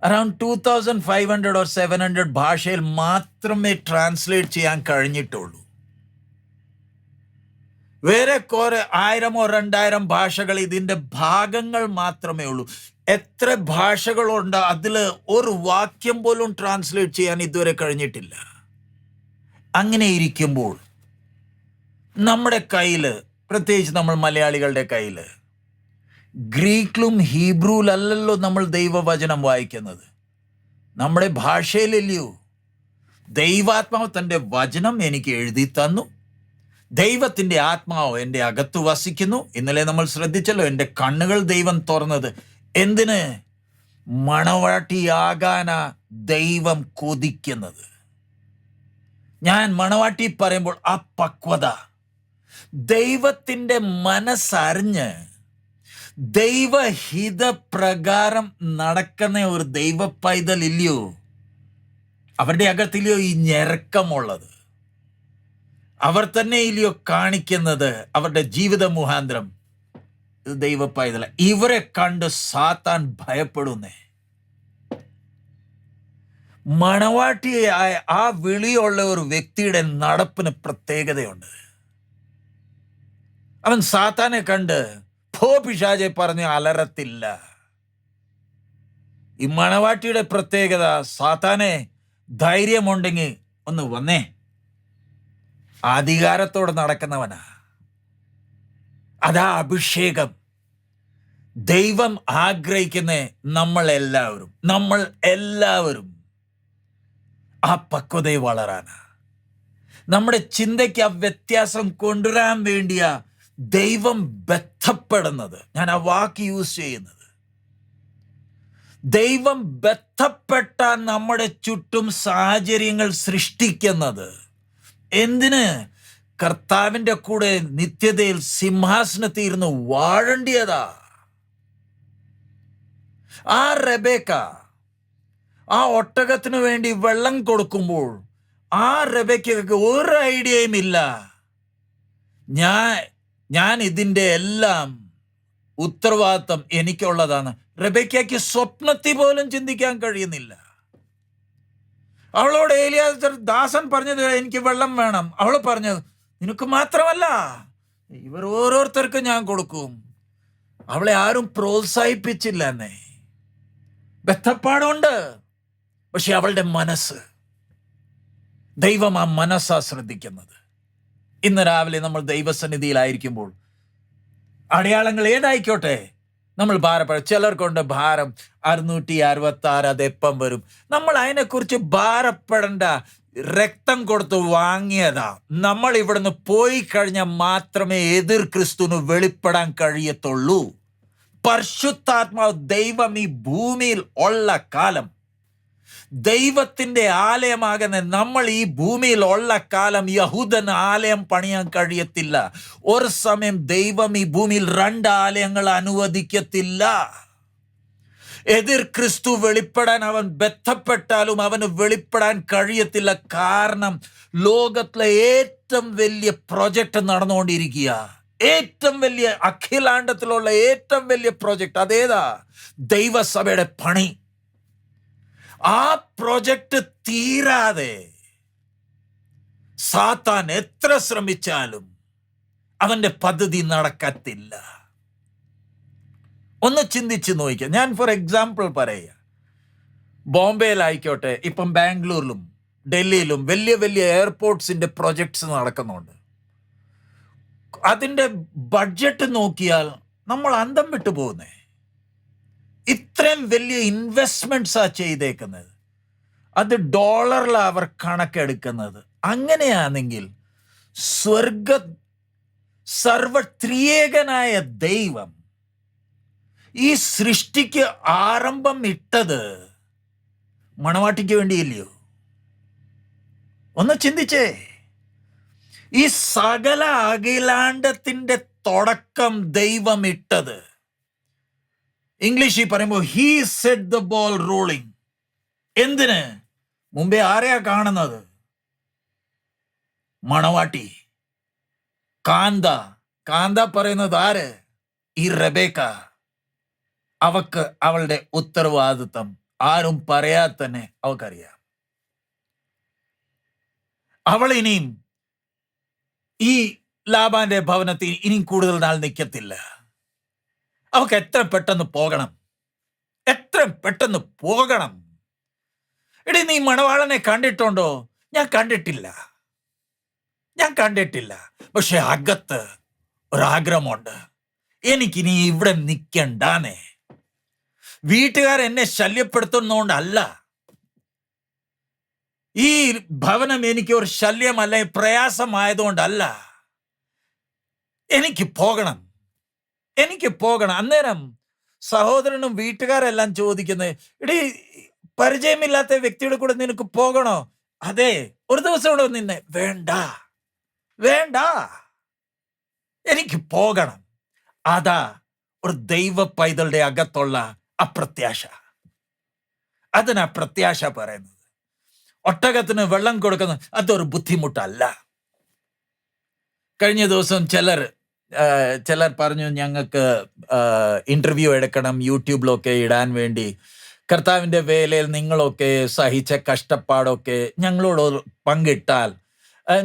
അറൌണ്ട് 2500 or 700 ഭാഷയിൽ മാത്രമേ ട്രാൻസ്ലേറ്റ് ചെയ്യാൻ കഴിഞ്ഞിട്ടുള്ളൂ. വേറെ കുറെ 1000 2000 ഭാഷകൾ ഇതിന്റെ ഭാഗങ്ങൾ മാത്രമേ ഉള്ളൂ. എത്ര ഭാഷകളുണ്ട്, അതിൽ ഒരു വാക്യം പോലും ട്രാൻസ്ലേറ്റ് ചെയ്യാൻ ഇതുവരെ കഴിഞ്ഞിട്ടില്ല. അങ്ങനെ ഇരിക്കുമ്പോൾ നമ്മുടെ കയ്യിൽ, പ്രത്യേകിച്ച് നമ്മൾ മലയാളികളുടെ കയ്യിൽ, ഗ്രീക്കിലും ഹീബ്രുവിലല്ലല്ലോ നമ്മൾ ദൈവവചനം വായിക്കുന്നത്, നമ്മുടെ ഭാഷയിലല്ലയോ. ദൈവാത്മാവ് തൻ്റെ വചനം എനിക്ക് എഴുതി തന്നു. ദൈവത്തിൻ്റെ ആത്മാവ് എൻ്റെ അകത്ത് വസിക്കുന്നു. ഇന്നലെ നമ്മൾ ശ്രദ്ധിച്ചല്ലോ, എൻ്റെ കണ്ണുകൾ ദൈവം തുറന്നത് എന്തിന്? മണവാട്ടിയാകാനാ ദൈവം കൊതിക്കുന്നത്. ഞാൻ മണവാട്ടി പറയുമ്പോൾ ആ പക്വത, ദൈവത്തിൻ്റെ മനസ്സറിഞ്ഞ് ദൈവഹിതപ്രകാരം നടക്കുന്ന ഒരു ദൈവ പൈതൽ ഇല്ലയോ, അവരുടെ അകത്തില്ലയോ ഈ ഞെരക്കമുള്ളത്? അവർ തന്നെ ഇല്ലയോ കാണിക്കുന്നത് അവരുടെ ജീവിത മുഖാന്തരം? ഇത് ദൈവ പൈതല. ഇവരെ കണ്ട് സാത്താൻ ഭയപ്പെടുന്നേ. മണവാട്ടിയായ ആ വിളിയുള്ള ഒരു വ്യക്തിയുടെ നടപ്പിന് പ്രത്യേകതയുണ്ട്. അവൻ സാത്താനെ കണ്ട് പോ പിശാചെ പറഞ്ഞ് അലറത്തില്ല. ഈ മണവാട്ടിയുടെ പ്രത്യേകത, സാത്താനെ ധൈര്യമുണ്ടെങ്കിൽ ഒന്ന് വന്നേ, അധികാരത്തോടെ നടക്കുന്നവനാ. അതാ അഭിഷേകം. ദൈവം ആഗ്രഹിക്കുന്ന നമ്മൾ എല്ലാവരും ആ പക്വതയെ വളരാനാ. നമ്മുടെ ചിന്തയ്ക്ക് ആ വ്യത്യാസം കൊണ്ടുവരാൻ വേണ്ടിയാ ദൈവം ബന്ധപ്പെടുന്നത്. ഞാൻ ആ വാക്ക് യൂസ് ചെയ്യുന്നത്. ദൈവം ബന്ധപ്പെട്ട നമ്മുടെ ചുറ്റും സാഹചര്യങ്ങൾ സൃഷ്ടിക്കുന്നത് എന്തിന്? കർത്താവിൻ്റെ കൂടെ നിത്യതയിൽ സിംഹാസനത്തിൽ ഇരുന്ന് വാഴേണ്ടിയതാ. ആ റെബേക്ക ആ ഒട്ടകത്തിന് വേണ്ടി വെള്ളം കൊടുക്കുമ്പോൾ ആ റെബേക്കയ്ക്ക് ഒരു ഐഡിയയും ഇല്ല, ഞാൻ ഇതിൻ്റെ എല്ലാം ഉത്തരവാദിത്തം എനിക്കുള്ളതാണ്. റെബേക്കയ്ക്ക് സ്വപ്നത്തിൽ പോലും ചിന്തിക്കാൻ കഴിയുന്നില്ല. അവളോട് ഏലിയാസർ ദാസൻ പറഞ്ഞത് എനിക്ക് വെള്ളം വേണം. അവൾ പറഞ്ഞത് നിനക്ക് മാത്രമല്ല, ഇവർ ഓരോരുത്തർക്കും ഞാൻ കൊടുക്കും. അവളെ ആരും പ്രോത്സാഹിപ്പിച്ചില്ല. എന്നേ ബന്ധപ്പാടുണ്ട്, പക്ഷെ അവളുടെ മനസ്സ്, ദൈവം ആ മനസ്സാ ശ്രദ്ധിക്കുന്നത്. ഇന്ന് രാവിലെ നമ്മൾ ദൈവസന്നിധിയിലായിരിക്കുമ്പോൾ അടയാളങ്ങൾ ഏതായിക്കോട്ടെ, നമ്മൾ ഭാരപ്പെടും. ചിലർക്കുണ്ട് ഭാരം 666, അതെപ്പം വരും. നമ്മൾ അതിനെക്കുറിച്ച് ഭാരപ്പെടേണ്ട. രക്തം കൊടുത്ത് വാങ്ങിയതാ. നമ്മൾ ഇവിടുന്ന് പോയി കഴിഞ്ഞാൽ മാത്രമേ എതിർ ക്രിസ്തുവിന് വെളിപ്പെടാൻ കഴിയത്തുള്ളൂ. പരിശുദ്ധാത്മാവ് ദൈവം ഈ ഭൂമിയിൽ ഉള്ള കാലം, ദൈവത്തിൻ്റെ ആലയമാകുന്ന നമ്മൾ ഈ ഭൂമിയിൽ ഉള്ള കാലം യഹൂദൻ ആലയം പണിയാൻ കഴിയത്തില്ല. ഒരു സമയം ദൈവം ഈ ഭൂമിയിൽ 2 ആലയങ്ങൾ അനുവദിക്കത്തില്ല. എതിർ ക്രിസ്തു വെളിപ്പെടാൻ അവൻ ബന്ധപ്പെട്ടാലും അവന് വെളിപ്പെടാൻ കഴിയത്തില്ല. കാരണം ലോകത്തിലെ ഏറ്റവും വലിയ പ്രൊജക്ട് നടന്നുകൊണ്ടിരിക്കുക. ഏറ്റവും വലിയ, അഖിലാണ്ടത്തിലുള്ള ഏറ്റവും വലിയ പ്രൊജക്ട് അതേതാ? ദൈവസഭയുടെ പണി. ആ പ്രൊജക്ട് തീരാതെ സാത്താൻ എത്ര ശ്രമിച്ചാലും അവന്റെ പദ്ധതി നടക്കത്തില്ല. ഒന്ന് ചിന്തിച്ച് നോക്കുക. ഞാൻ ഫോർ എക്സാമ്പിൾ പറയുക, ബോംബെയിലായിക്കോട്ടെ, ഇപ്പം ബാംഗ്ലൂരിലും ഡൽഹിയിലും വലിയ വലിയ എയർപോർട്ട്സിന്റെ പ്രൊജക്ട്സ് നടക്കുന്നുണ്ട്. അതിൻ്റെ ബഡ്ജറ്റ് നോക്കിയാൽ നമ്മൾ അന്തം വിട്ടു പോകുന്നേ. ഇത്രയും വലിയ ഇൻവെസ്റ്റ്മെന്റ്സാ ചെയ്തേക്കുന്നത്. അത് ഡോളറിലാണ് അവർ കണക്കെടുക്കുന്നത്. അങ്ങനെയാണെങ്കിൽ സർവത്രിയേകനായ ദൈവം ഈ സൃഷ്ടിക്ക് ആരംഭം ഇട്ടത് മണവാട്ടിക്ക് വേണ്ടിയില്ലയോ? ഒന്ന് ചിന്തിച്ചേ. ഈ സകല അഖിലാണ്ടത്തിന്റെ തുടക്കം ദൈവം ഇട്ടത്, ഇംഗ്ലീഷിൽ പറയുമ്പോൾ he set the ball rolling. എന്തിന്? മുമ്പേ ആരെയാ കാണുന്നത്? മണവാട്ടി, കാന്ത പറയുന്നത് ആര്? ഈ റെബേക്ക. അവക്ക് അവളുടെ ഉത്തരവാദിത്വം ആരും പറയാതെ തന്നെ അവക്കറിയാം. അവൾ ഇനിയും ഈ ലാബാന്റെ ഭവനത്തിൽ ഇനിയും കൂടുതൽ നാൾ നിൽക്കത്തില്ല. അവൾക്ക് എത്ര പെട്ടെന്ന് പോകണം, എത്ര പെട്ടെന്ന് പോകണം. എടി, നീ മണവാളനെ കണ്ടിട്ടുണ്ടോ? ഞാൻ കണ്ടിട്ടില്ല. പക്ഷെ അകത്ത് ഒരാഗ്രഹമുണ്ട്, എനിക്കിനി ഇവിടെ നിൽക്കണ്ടാന്നേ. വീട്ടുകാരെന്നെ ശല്യപ്പെടുത്തുന്നോണ്ടല്ല, ഈ ഭവനം എനിക്ക് ഒരു ശല്യമല്ല, പ്രയാസമായതുകൊണ്ടല്ല. എനിക്ക് പോകണം. അന്നേരം സഹോദരനും വീട്ടുകാരെല്ലാം ചോദിക്കുന്നത്, എടീ, പരിചയമില്ലാത്ത വ്യക്തിയുടെ കൂടെ നിനക്ക് പോകണോ? അതെ, ഒരു ദിവസം ഇവിടെ നിന്നെ. വേണ്ട, എനിക്ക് പോകണം. അതാ ഒരു ദൈവ പൈതളുടെ അകത്തുള്ള അപ്രത്യാശ. അതിനാ പ്രത്യാശ പറയുന്നത്. ഒട്ടകത്തിന് വെള്ളം കൊടുക്കുന്നത് അതൊരു ബുദ്ധിമുട്ടല്ല. കഴിഞ്ഞ ദിവസം ചിലർ പറഞ്ഞു, ഞങ്ങൾക്ക് ഇന്റർവ്യൂ എടുക്കണം യൂട്യൂബിലൊക്കെ ഇടാൻ വേണ്ടി. കർത്താവിൻ്റെ വേലയിൽ നിങ്ങളൊക്കെ സഹിച്ച കഷ്ടപ്പാടൊക്കെ ഞങ്ങളോട് പങ്കിട്ടാൽ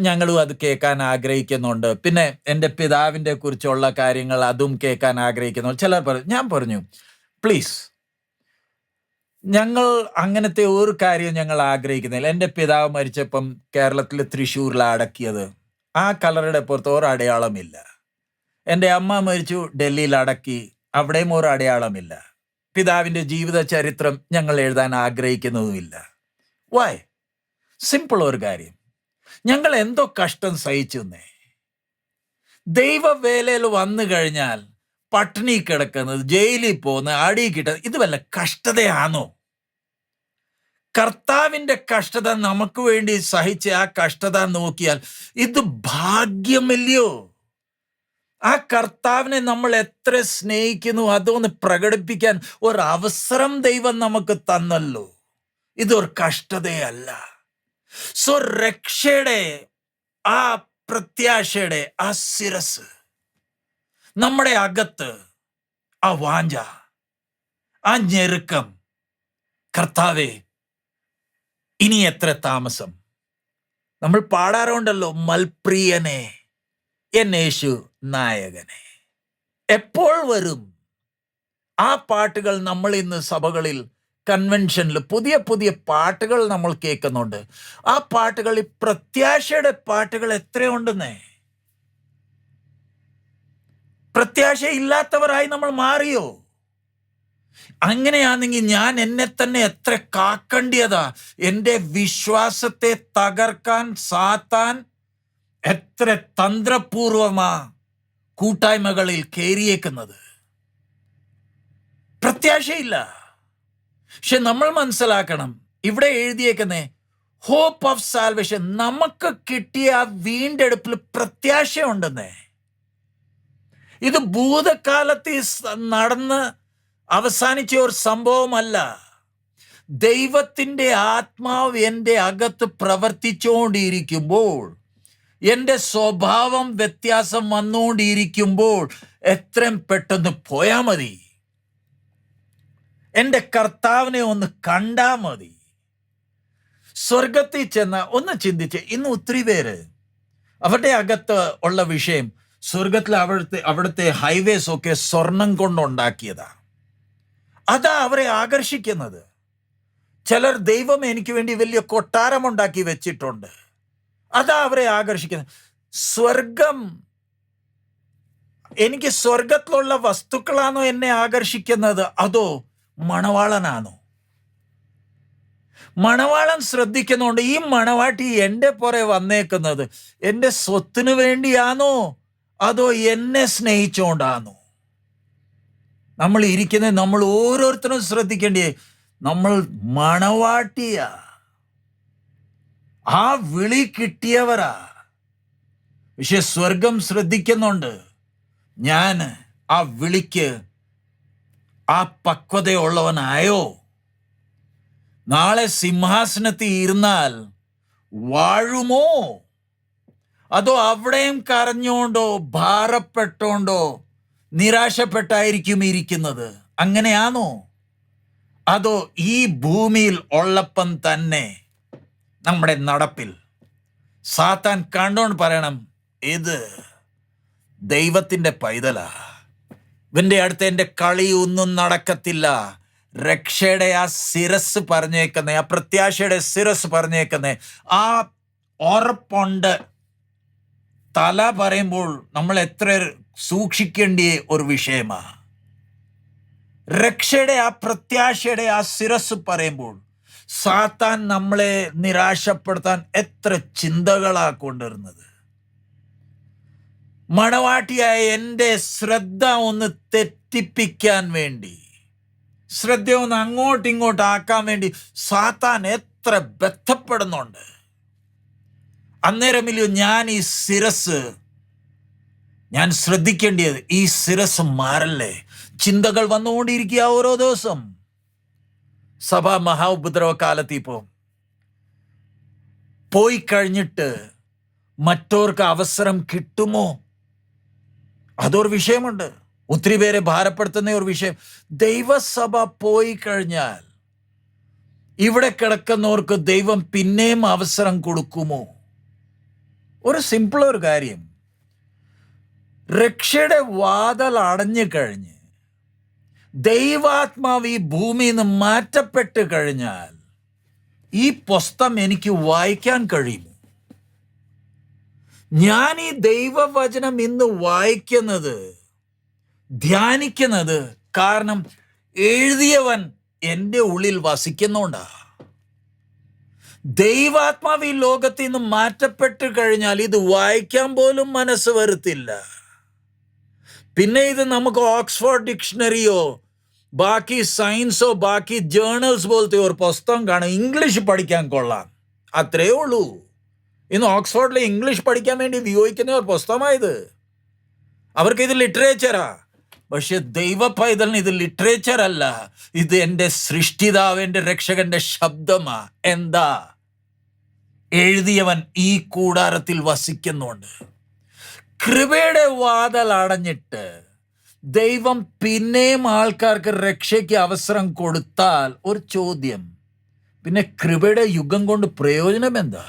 ഞങ്ങളും അത് കേൾക്കാൻ ആഗ്രഹിക്കുന്നുണ്ട്. പിന്നെ എൻ്റെ പിതാവിൻ്റെ കുറിച്ചുള്ള കാര്യങ്ങൾ അതും കേൾക്കാൻ ആഗ്രഹിക്കുന്നു. ചിലർ പറഞ്ഞു. ഞാൻ പറഞ്ഞു, പ്ലീസ്, ഞങ്ങൾ അങ്ങനത്തെ ഒരു കാര്യം ഞങ്ങൾ ആഗ്രഹിക്കുന്നില്ല. എൻ്റെ പിതാവ് മരിച്ചപ്പം കേരളത്തിൽ തൃശ്ശൂരിലാണ് അടക്കിയത്. ആ കളറുടെ പുറത്ത് ഒരു അടയാളമില്ല. എൻ്റെ അമ്മ മരിച്ചു, ഡൽഹിയിൽ അടക്കി, അവിടെയും ഒരു അടയാളമില്ല. പിതാവിൻ്റെ ജീവിത ചരിത്രം ഞങ്ങൾ എഴുതാൻ ആഗ്രഹിക്കുന്നതുമില്ല. വൈ? സിമ്പിൾ ഒരു കാര്യം, ഞങ്ങൾ എന്തോ കഷ്ടം സഹിച്ചെന്നേ. ദൈവവേലയിൽ വന്നു കഴിഞ്ഞാൽ പട്ടിണി കിടക്കുന്നത്, ജയിലിൽ പോകുന്നത്, അടി കിട്ടുന്നത്, ഇത് വല്ല കഷ്ടതയാണോ? കർത്താവിൻ്റെ കഷ്ടത നമുക്ക് വേണ്ടി സഹിച്ച ആ കഷ്ടത നോക്കിയാൽ ഇത് ഭാഗ്യമല്ലയോ? ആ കർത്താവിനെ നമ്മൾ എത്ര സ്നേഹിക്കുന്നു അതൊന്ന് പ്രകടിപ്പിക്കാൻ ഒരു അവസരം ദൈവം നമുക്ക് തന്നല്ലോ. ഇതൊരു കഷ്ടതയല്ല. സോ രക്ഷയുടെ ആ പ്രത്യാശയുടെ ആ ശിരസ് നമ്മുടെ അകത്ത്, ആ വാഞ്ച, ആ ഞെരുക്കം, കർത്താവേ ഇനി എത്ര താമസം? നമ്മൾ പാടാറുണ്ടല്ലോ, മൽപ്രിയനെ എന്നേശു നായകനെ. എപ്പോൾ വരും? ആ പാട്ടുകൾ നമ്മൾ ഇന്ന് സഭകളിൽ, കൺവെൻഷനിൽ പുതിയ പുതിയ പാട്ടുകൾ നമ്മൾ കേൾക്കുന്നുണ്ട്. ആ പാട്ടുകൾ, ഈ പ്രത്യാശയുടെ പാട്ടുകൾ എത്രയുണ്ടെന്നേ. പ്രത്യാശ ഇല്ലാത്തവരായി നമ്മൾ മാറിയോ? അങ്ങനെയാണെങ്കിൽ ഞാൻ എന്നെ തന്നെ എത്ര കാക്കേണ്ടിയതാ. എൻ്റെ വിശ്വാസത്തെ തകർക്കാൻ സാത്താൻ എത്ര തന്ത്രപൂർവമാ കൂട്ടായ്മകളിൽ കയറിയേക്കുന്നത്. പ്രത്യാശയില്ല. പക്ഷെ നമ്മൾ മനസ്സിലാക്കണം, ഇവിടെ എഴുതിയേക്കുന്നേ ഹോപ്പ് ഓഫ് സാൽവേഷൻ. നമുക്ക് കിട്ടിയ ആ വീണ്ടെടുപ്പിൽ പ്രത്യാശയുണ്ടെന്നേ. ഇത് ഭൂതകാലത്ത് നടന്ന് അവസാനിച്ച ഒരു സംഭവമല്ല. ദൈവത്തിൻ്റെ ആത്മാവ് എൻ്റെ അകത്ത് പ്രവർത്തിച്ചുകൊണ്ടിരിക്കുമ്പോൾ, എൻ്റെ സ്വഭാവം വ്യത്യാസം വന്നുകൊണ്ടിരിക്കുമ്പോൾ എത്രയും പെട്ടെന്ന് പോയാൽ മതി. എൻ്റെ കർത്താവിനെ ഒന്ന് കണ്ടാൽ മതി. സ്വർഗത്തിൽ ചെന്ന ഒന്ന് ചിന്തിച്ച്, ഇന്ന് ഒത്തിരി പേര് അവരുടെ അകത്ത് ഉള്ള വിഷയം, സ്വർഗത്തിൽ അവിടുത്തെ ഹൈവേസ് ഒക്കെ സ്വർണം കൊണ്ടുണ്ടാക്കിയതാ. അതാ അവരെ ആകർഷിക്കുന്നത്. ചിലർ ദൈവം എനിക്ക് വേണ്ടി വലിയ കൊട്ടാരമുണ്ടാക്കി വെച്ചിട്ടുണ്ട്, അതാ അവരെ ആകർഷിക്കുന്നത്. സ്വർഗം, എനിക്ക് സ്വർഗത്തിലുള്ള വസ്തുക്കളാണോ എന്നെ ആകർഷിക്കുന്നത്, അതോ മണവാളനാണോ? മണവാളൻ ശ്രദ്ധിക്കുന്നുണ്ട്, ഈ മണവാട്ടി എൻ്റെ പുറകെ വന്നേക്കുന്നത് എൻ്റെ സ്വത്തിനു വേണ്ടിയാണോ അതോ എന്നെ സ്നേഹിച്ചുകൊണ്ടാണോ? നമ്മൾ ഇരിക്കുന്നത്, നമ്മൾ ഓരോരുത്തരും ശ്രദ്ധിക്കേണ്ടേ, നമ്മൾ മണവാട്ടിയാ, ആ വിളി കിട്ടിയവരാ. പക്ഷെ സ്വർഗം ശ്രദ്ധിക്കുന്നുണ്ട്, ഞാൻ ആ വിളിക്ക് ആ പക്വതയുള്ളവനായോ? നാളെ സിംഹാസനത്തിൽ ഇരുന്നാൽ വാഴുമോ, അതോ അവിടെയും കരഞ്ഞോണ്ടോ ഭാരപ്പെട്ടോണ്ടോ നിരാശപ്പെട്ടായിരിക്കും ഇരിക്കുന്നത്? അങ്ങനെയാണോ? അതോ ഈ ഭൂമിയിൽ ഉള്ളപ്പം തന്നെ നമ്മുടെ നടപ്പിൽ സാത്താൻ കണ്ടോണ്ട് പറയണം, ഇത് ദൈവത്തിൻ്റെ പൈതലാ. ഇവൻ്റെ അടുത്ത് എൻ്റെ കളിയൊന്നും നടക്കത്തില്ല. രക്ഷയുടെ ആ ശിരസ് പറഞ്ഞേക്കുന്നേ, ആ പ്രത്യാശയുടെ ശിരസ് പറഞ്ഞേക്കുന്നേ, ആ ഉറപ്പുണ്ട്. തല പറയുമ്പോൾ നമ്മൾ എത്ര സൂക്ഷിക്കേണ്ട ഒരു വിഷയമാ. രക്ഷയുടെ ആ പ്രത്യാശയുടെ ആ ശിരസ് പറയുമ്പോൾ സാത്താൻ നമ്മളെ നിരാശപ്പെടുത്താൻ എത്ര ചിന്തകളാ കൊണ്ടുവരുന്നത്. മണവാട്ടിയായ എൻ്റെ ശ്രദ്ധ ഒന്ന് തെറ്റിപ്പിക്കാൻ വേണ്ടി, ശ്രദ്ധ ഒന്ന് അങ്ങോട്ടിങ്ങോട്ട് ആക്കാൻ വേണ്ടി സാത്താൻ എത്ര ബന്ധപ്പെടുന്നുണ്ട്. അന്നേരമില്ലോ ഞാൻ ഈ ശിരസ് ഞാൻ ശ്രദ്ധിക്കേണ്ടത്, ഈ ശിരസ് മാറല്ലേ. ചിന്തകൾ വന്നുകൊണ്ടിരിക്കുക ഓരോ ദിവസം. സഭാ മഹാ ഉപദ്രവ കാലത്ത് ഇപ്പോൾ പോയി കഴിഞ്ഞിട്ട് മറ്റവർക്ക് അവസരം കിട്ടുമോ, അതൊരു വിഷയമുണ്ട്. ഒത്തിരി പേരെ ഭാരപ്പെടുത്തുന്ന ഒരു വിഷയം. ദൈവസഭ പോയി കഴിഞ്ഞാൽ ഇവിടെ കിടക്കുന്നവർക്ക് ദൈവം പിന്നെയും അവസരം കൊടുക്കുമോ? ഒരു സിമ്പിൾ ഒരു കാര്യം, രക്ഷയുടെ വാതിൽ അടഞ്ഞു കഴിഞ്ഞ് ദൈവാത്മാവ് ഈ ഭൂമിയിൽ നിന്ന് മാറ്റപ്പെട്ട് കഴിഞ്ഞാൽ ഈ പുസ്തകം എനിക്ക് വായിക്കാൻ കഴിയുമോ? ഞാൻ ഈ ദൈവവചനം ഇന്ന് വായിക്കുന്നത്, ധ്യാനിക്കുന്നത് കാരണം എഴുതിയവൻ എൻ്റെ ഉള്ളിൽ വസിക്കുന്നുണ്ടാ. ദൈവാത്മാവ് ഈ ലോകത്തിൽ നിന്ന് മാറ്റപ്പെട്ട് കഴിഞ്ഞാൽ ഇത് വായിക്കാൻ പോലും മനസ്സ് വരുത്തില്ല. പിന്നെ ഇത് നമുക്ക് ഓക്സ്ഫോർഡ് ഡിക്ഷണറിയോ ബാക്കി സയൻസോ ബാക്കി ജേർണൽസ് പോലത്തെ ഒരു പുസ്തകം കാണാം. ഇംഗ്ലീഷ് പഠിക്കാൻ കൊള്ളാം, അത്രേ ഉള്ളൂ. ഇന്ന് ഓക്സ്ഫോർഡിൽ ഇംഗ്ലീഷ് പഠിക്കാൻ വേണ്ടി ഉപയോഗിക്കുന്ന ഒരു പുസ്തകമായത്. അവർക്ക് ഇത് ലിറ്ററേച്ചറാ. പക്ഷെ ദൈവ പൈതലിന് ഇത് ലിറ്ററേച്ചർ അല്ല, ഇത് എൻ്റെ സൃഷ്ടിതാവ്, എൻ്റെ രക്ഷകന്റെ ശബ്ദമാ. എന്താ? എഴുതിയവൻ ഈ കൂടാരത്തിൽ വസിക്കുന്നുണ്ട്. കൃപയുടെ വാതിൽ അടഞ്ഞിട്ട് ദൈവം പിന്നെയും ആൾക്കാർക്ക് രക്ഷയ്ക്ക് അവസരം കൊടുത്താൽ ഒരു ചോദ്യം, പിന്നെ കൃപയുടെ യുഗം കൊണ്ട് പ്രയോജനം എന്താ?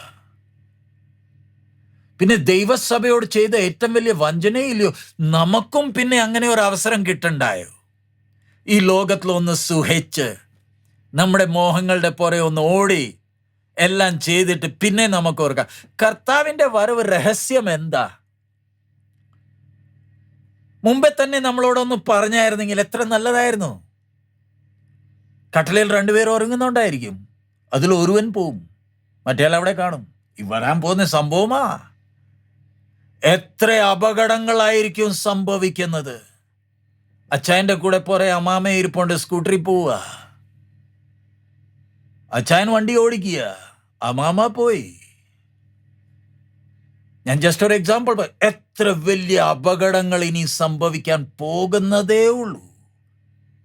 പിന്നെ ദൈവസഭയോട് ചെയ്ത ഏറ്റവും വലിയ വഞ്ചനയില്ലയോ? നമുക്കും പിന്നെ അങ്ങനെ ഒരു അവസരം കിട്ടണ്ടായോ? ഈ ലോകത്തിലൊന്ന് സുഖിച്ച് നമ്മുടെ മോഹങ്ങളുടെ പുറകെ ഒന്ന് ഓടി എല്ലാം ചെയ്തിട്ട് പിന്നെ നമുക്ക് ഓർക്കാം കർത്താവിൻ്റെ വരവ് രഹസ്യം എന്താ? മുമ്പേ തന്നെ നമ്മളോടൊന്ന് പറഞ്ഞായിരുന്നെങ്കിൽ എത്ര നല്ലതായിരുന്നു. കട്ടിലയിൽ രണ്ടുപേർ ഉറങ്ങുന്നുണ്ടായിരിക്കും, അതിൽ ഒരുവൻ പോവും, മറ്റേ അവിടെ കാണും. വരാൻ പോകുന്ന സംഭവമാ. എത്ര അപകടങ്ങളായിരിക്കും സംഭവിക്കുന്നത്. അച്ചായൻ്റെ കൂടെ പോരെ അമ്മാമ ഇരിപ്പുണ്ട്, സ്കൂട്ടറിൽ പോവുക. അച്ചായൻ വണ്ടി ഓടിക്കുക, അമ്മാമ പോയി. ഞാൻ ജസ്റ്റ് ഒരു എക്സാമ്പിൾ. എത്ര വലിയ അപകടങ്ങൾ ഇനി സംഭവിക്കാൻ പോകുന്നതേ ഉള്ളൂ.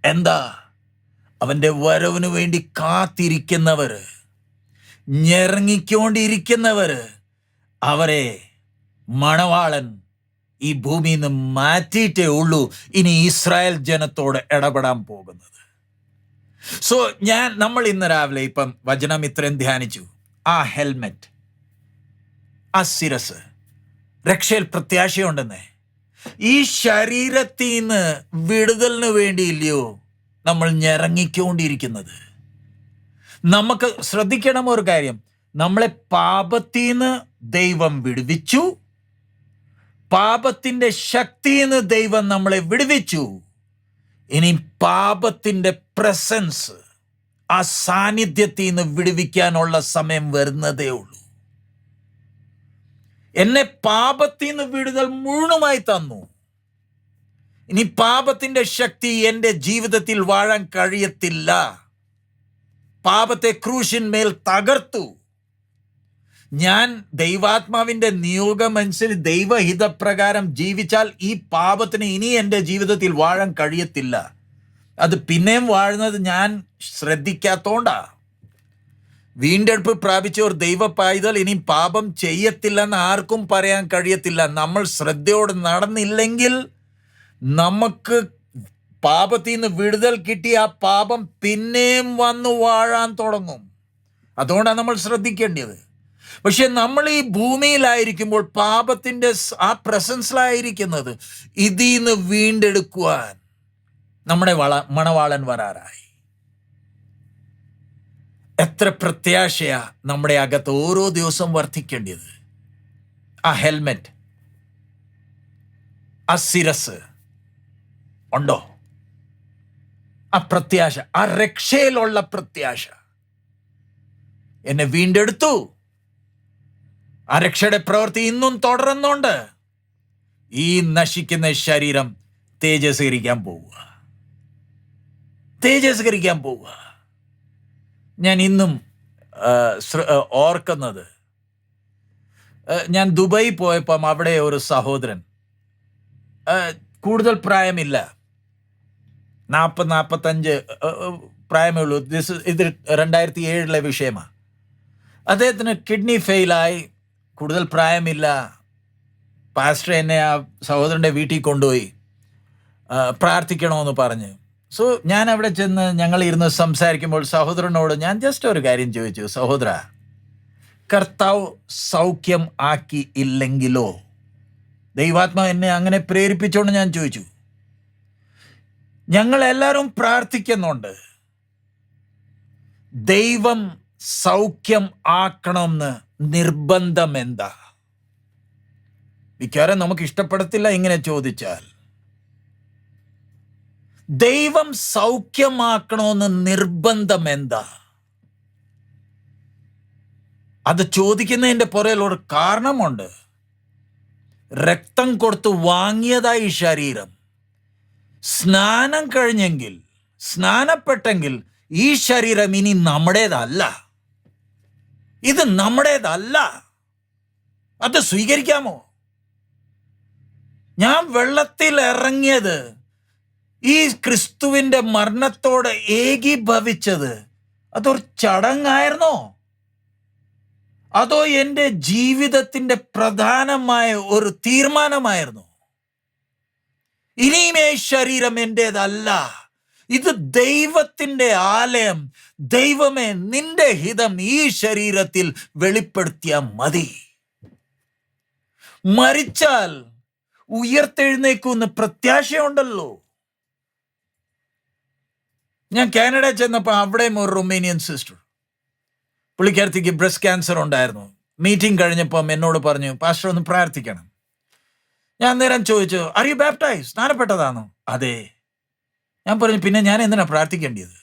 എന്താ? അവൻ്റെ വരവിന് വേണ്ടി കാത്തിരിക്കുന്നവര്, ഞെരങ്ങിക്കൊണ്ടിരിക്കുന്നവര്, അവരെ മണവാളൻ ഈ ഭൂമിയിൽ നിന്ന് മാറ്റിയിട്ടേ ഉള്ളൂ ഇനി ഇസ്രായേൽ ജനത്തോട് ഇടപെടാൻ പോകുന്നത്. സോ നമ്മൾ ഇന്ന് രാവിലെ ഇപ്പം വചനം ഇത്രയും ധ്യാനിച്ചു. ആ ഹെൽമെറ്റ്, ആ ശിരസ്, രക്ഷയിൽ പ്രത്യാശയുണ്ടെന്നേ. ഈ ശരീരത്തിൽ നിന്ന് വിടുതലിന് വേണ്ടിയില്ലയോ നമ്മൾ ഞെരങ്ങിക്കൊണ്ടിരിക്കുന്നത്? നമുക്ക് ശ്രദ്ധിക്കണം ഒരു കാര്യം, നമ്മളെ പാപത്തിൽ നിന്ന് ദൈവം വിടുവിച്ചു, പാപത്തിന്റെ ശക്തിയിൽ നിന്ന് ദൈവം നമ്മളെ വിടുവിച്ചു. ഇനി പാപത്തിന്റെ പ്രസൻസ്, ആ സാന്നിധ്യത്തിൽ നിന്ന് വിടുവിക്കാനുള്ള സമയം വരുന്നതേ ഉള്ളൂ. എന്നെ പാപത്തിൽ നിന്ന് വിടുതൽ മുഴുവനായി തന്നു. ഇനി പാപത്തിന്റെ ശക്തി എൻ്റെ ജീവിതത്തിൽ വാഴാൻ കഴിയത്തില്ല. പാപത്തെ ക്രൂശിന്മേൽ തകർത്തു. ഞാൻ ദൈവാത്മാവിന്റെ നിയോഗമനുസരിച്ച് ദൈവഹിതപ്രകാരം ജീവിച്ചാൽ ഈ പാപത്തിന് ഇനി എൻ്റെ ജീവിതത്തിൽ വാഴാൻ കഴിയത്തില്ല. അത് പിന്നെയും വാഴുന്നത് ഞാൻ ശ്രദ്ധിക്കാത്തോണ്ടാ. വീണ്ടെടുപ്പ് പ്രാപിച്ച ഒരു ദൈവ പൈതൽ ഇനി പാപം ചെയ്യത്തില്ലെന്ന് ആർക്കും പറയാൻ കഴിയത്തില്ല. നമ്മൾ ശ്രദ്ധയോടെ നടന്നില്ലെങ്കിൽ നമുക്ക് പാപത്തിൽ നിന്ന് വിടുതൽ കിട്ടി ആ പാപം പിന്നെയും വന്നു വാഴാൻ തുടങ്ങും. അതുകൊണ്ടാണ് നമ്മൾ ശ്രദ്ധിക്കേണ്ടത്. പക്ഷെ നമ്മൾ ഈ ഭൂമിയിലായിരിക്കുമ്പോൾ പാപത്തിന്റെ ആ പ്രസൻസിലായിരിക്കുന്നത്. ഇതിന്ന് വീണ്ടെടുക്കുവാൻ നമ്മുടെ മണവാളൻ വരാറായി. എത്ര പ്രത്യാശയാ നമ്മുടെ അകത്ത് ഓരോ ദിവസം വർദ്ധിക്കേണ്ടത്. ആ ഹെൽമെറ്റ്, ആ ശിരസ് ഉണ്ടോ? ആ പ്രത്യാശ, ആ രക്ഷയിലുള്ള പ്രത്യാശ. എന്നെ വീണ്ടെടുത്തു. ആ രക്ഷയുടെ പ്രവൃത്തി ഇന്നും തുടരുന്നുണ്ട്. ഈ നശിക്കുന്ന ശരീരം തേജസ്കരിക്കാൻ പോവുക. ഞാൻ ഇന്നും ഓർക്കുന്നത്, ഞാൻ ദുബായി പോയപ്പം അവിടെ ഒരു സഹോദരൻ, കൂടുതൽ പ്രായമില്ല, 40-45 പ്രായമേ ഉള്ളൂ. ഇത് 2007 വിഷയമാണ്. അദ്ദേഹത്തിന് കിഡ്നി ഫെയിലായി, കൂടുതൽ പ്രായമില്ല. പാസ്റ്റർ എന്നെ ആ സഹോദരൻ്റെ വീട്ടിൽ കൊണ്ടുപോയി പ്രാർത്ഥിക്കണമെന്ന് പറഞ്ഞ്. സോ ഞാൻ അവിടെ ചെന്ന് ഞങ്ങൾ ഇരുന്ന് സംസാരിക്കുമ്പോൾ സഹോദരനോട് ഞാൻ ജസ്റ്റ് ഒരു കാര്യം ചോദിച്ചു, സഹോദര, കർത്താവ് സൗഖ്യം ആക്കി ഇല്ലെങ്കിലോ? ദൈവാത്മാവ് എന്നെ അങ്ങനെ പ്രേരിപ്പിച്ചോണ്ട് ഞാൻ ചോദിച്ചു. ഞങ്ങളെല്ലാവരും പ്രാർത്ഥിക്കുന്നുണ്ട്, ദൈവം സൗഖ്യം ആക്കണമെന്ന് നിർബന്ധം എന്താ? മിക്കവാറും നമുക്ക് ഇഷ്ടപ്പെടത്തില്ല ഇങ്ങനെ ചോദിച്ചാൽ. ദൈവം സൗഖ്യമാക്കണമെന്ന് നിർബന്ധം എന്താ? അത് ചോദിക്കുന്നതിൻ്റെ പുറകിൽ ഒരു കാരണമുണ്ട്. രക്തം കൊടുത്ത് വാങ്ങിയതായി ശരീരം. സ്നാനം കഴിഞ്ഞെങ്കിൽ, സ്നാനപ്പെട്ടെങ്കിൽ ഈ ശരീരം ഇനി നമ്മുടേതല്ല. ഇത് നമ്മുടേതല്ല. അത് സ്വീകരിക്കാമോ? ഞാൻ വെള്ളത്തിൽ ഇറങ്ങിയത്, ഈ ക്രിസ്തുവിൻ്റെ മരണത്തോട് ഏകീഭവിച്ചത് അതൊരു ചടങ്ങായിരുന്നോ? അതോ എൻ്റെ ജീവിതത്തിൻ്റെ പ്രധാനമായ ഒരു തീരുമാനമായിരുന്നു? ഇനിയും ഈ ശരീരം എൻ്റേതല്ല, ഇത് ദൈവത്തിൻ്റെ ആലയം. ദൈവമേ, നിന്റെ ഹിതം ഈ ശരീരത്തിൽ വെളിപ്പെടുത്തിയാൽ മതി. മരിച്ചാൽ ഉയർത്തെഴുന്നേക്കുമെന്ന് പ്രത്യാശയുണ്ടല്ലോ. ഞാൻ കാനഡ ചെന്നപ്പോൾ അവിടെയും ഒരു റൊമേനിയൻ സിസ്റ്റർ, പുള്ളിക്കാരത്തിക്ക് ബ്രസ്റ്റ് ക്യാൻസർ ഉണ്ടായിരുന്നു. മീറ്റിംഗ് കഴിഞ്ഞപ്പം എന്നോട് പറഞ്ഞു, പാസ്റ്റർ ഒന്ന് പ്രാർത്ഥിക്കണം. ഞാൻ നേരം ചോദിച്ചു, ആർ യു ബാപ്റ്റൈസ്? സ്നാനപ്പെട്ടതാണോ? അതെ. ഞാൻ പറഞ്ഞു, പിന്നെ ഞാൻ എന്തിനാ പ്രാർത്ഥിക്കേണ്ടത്?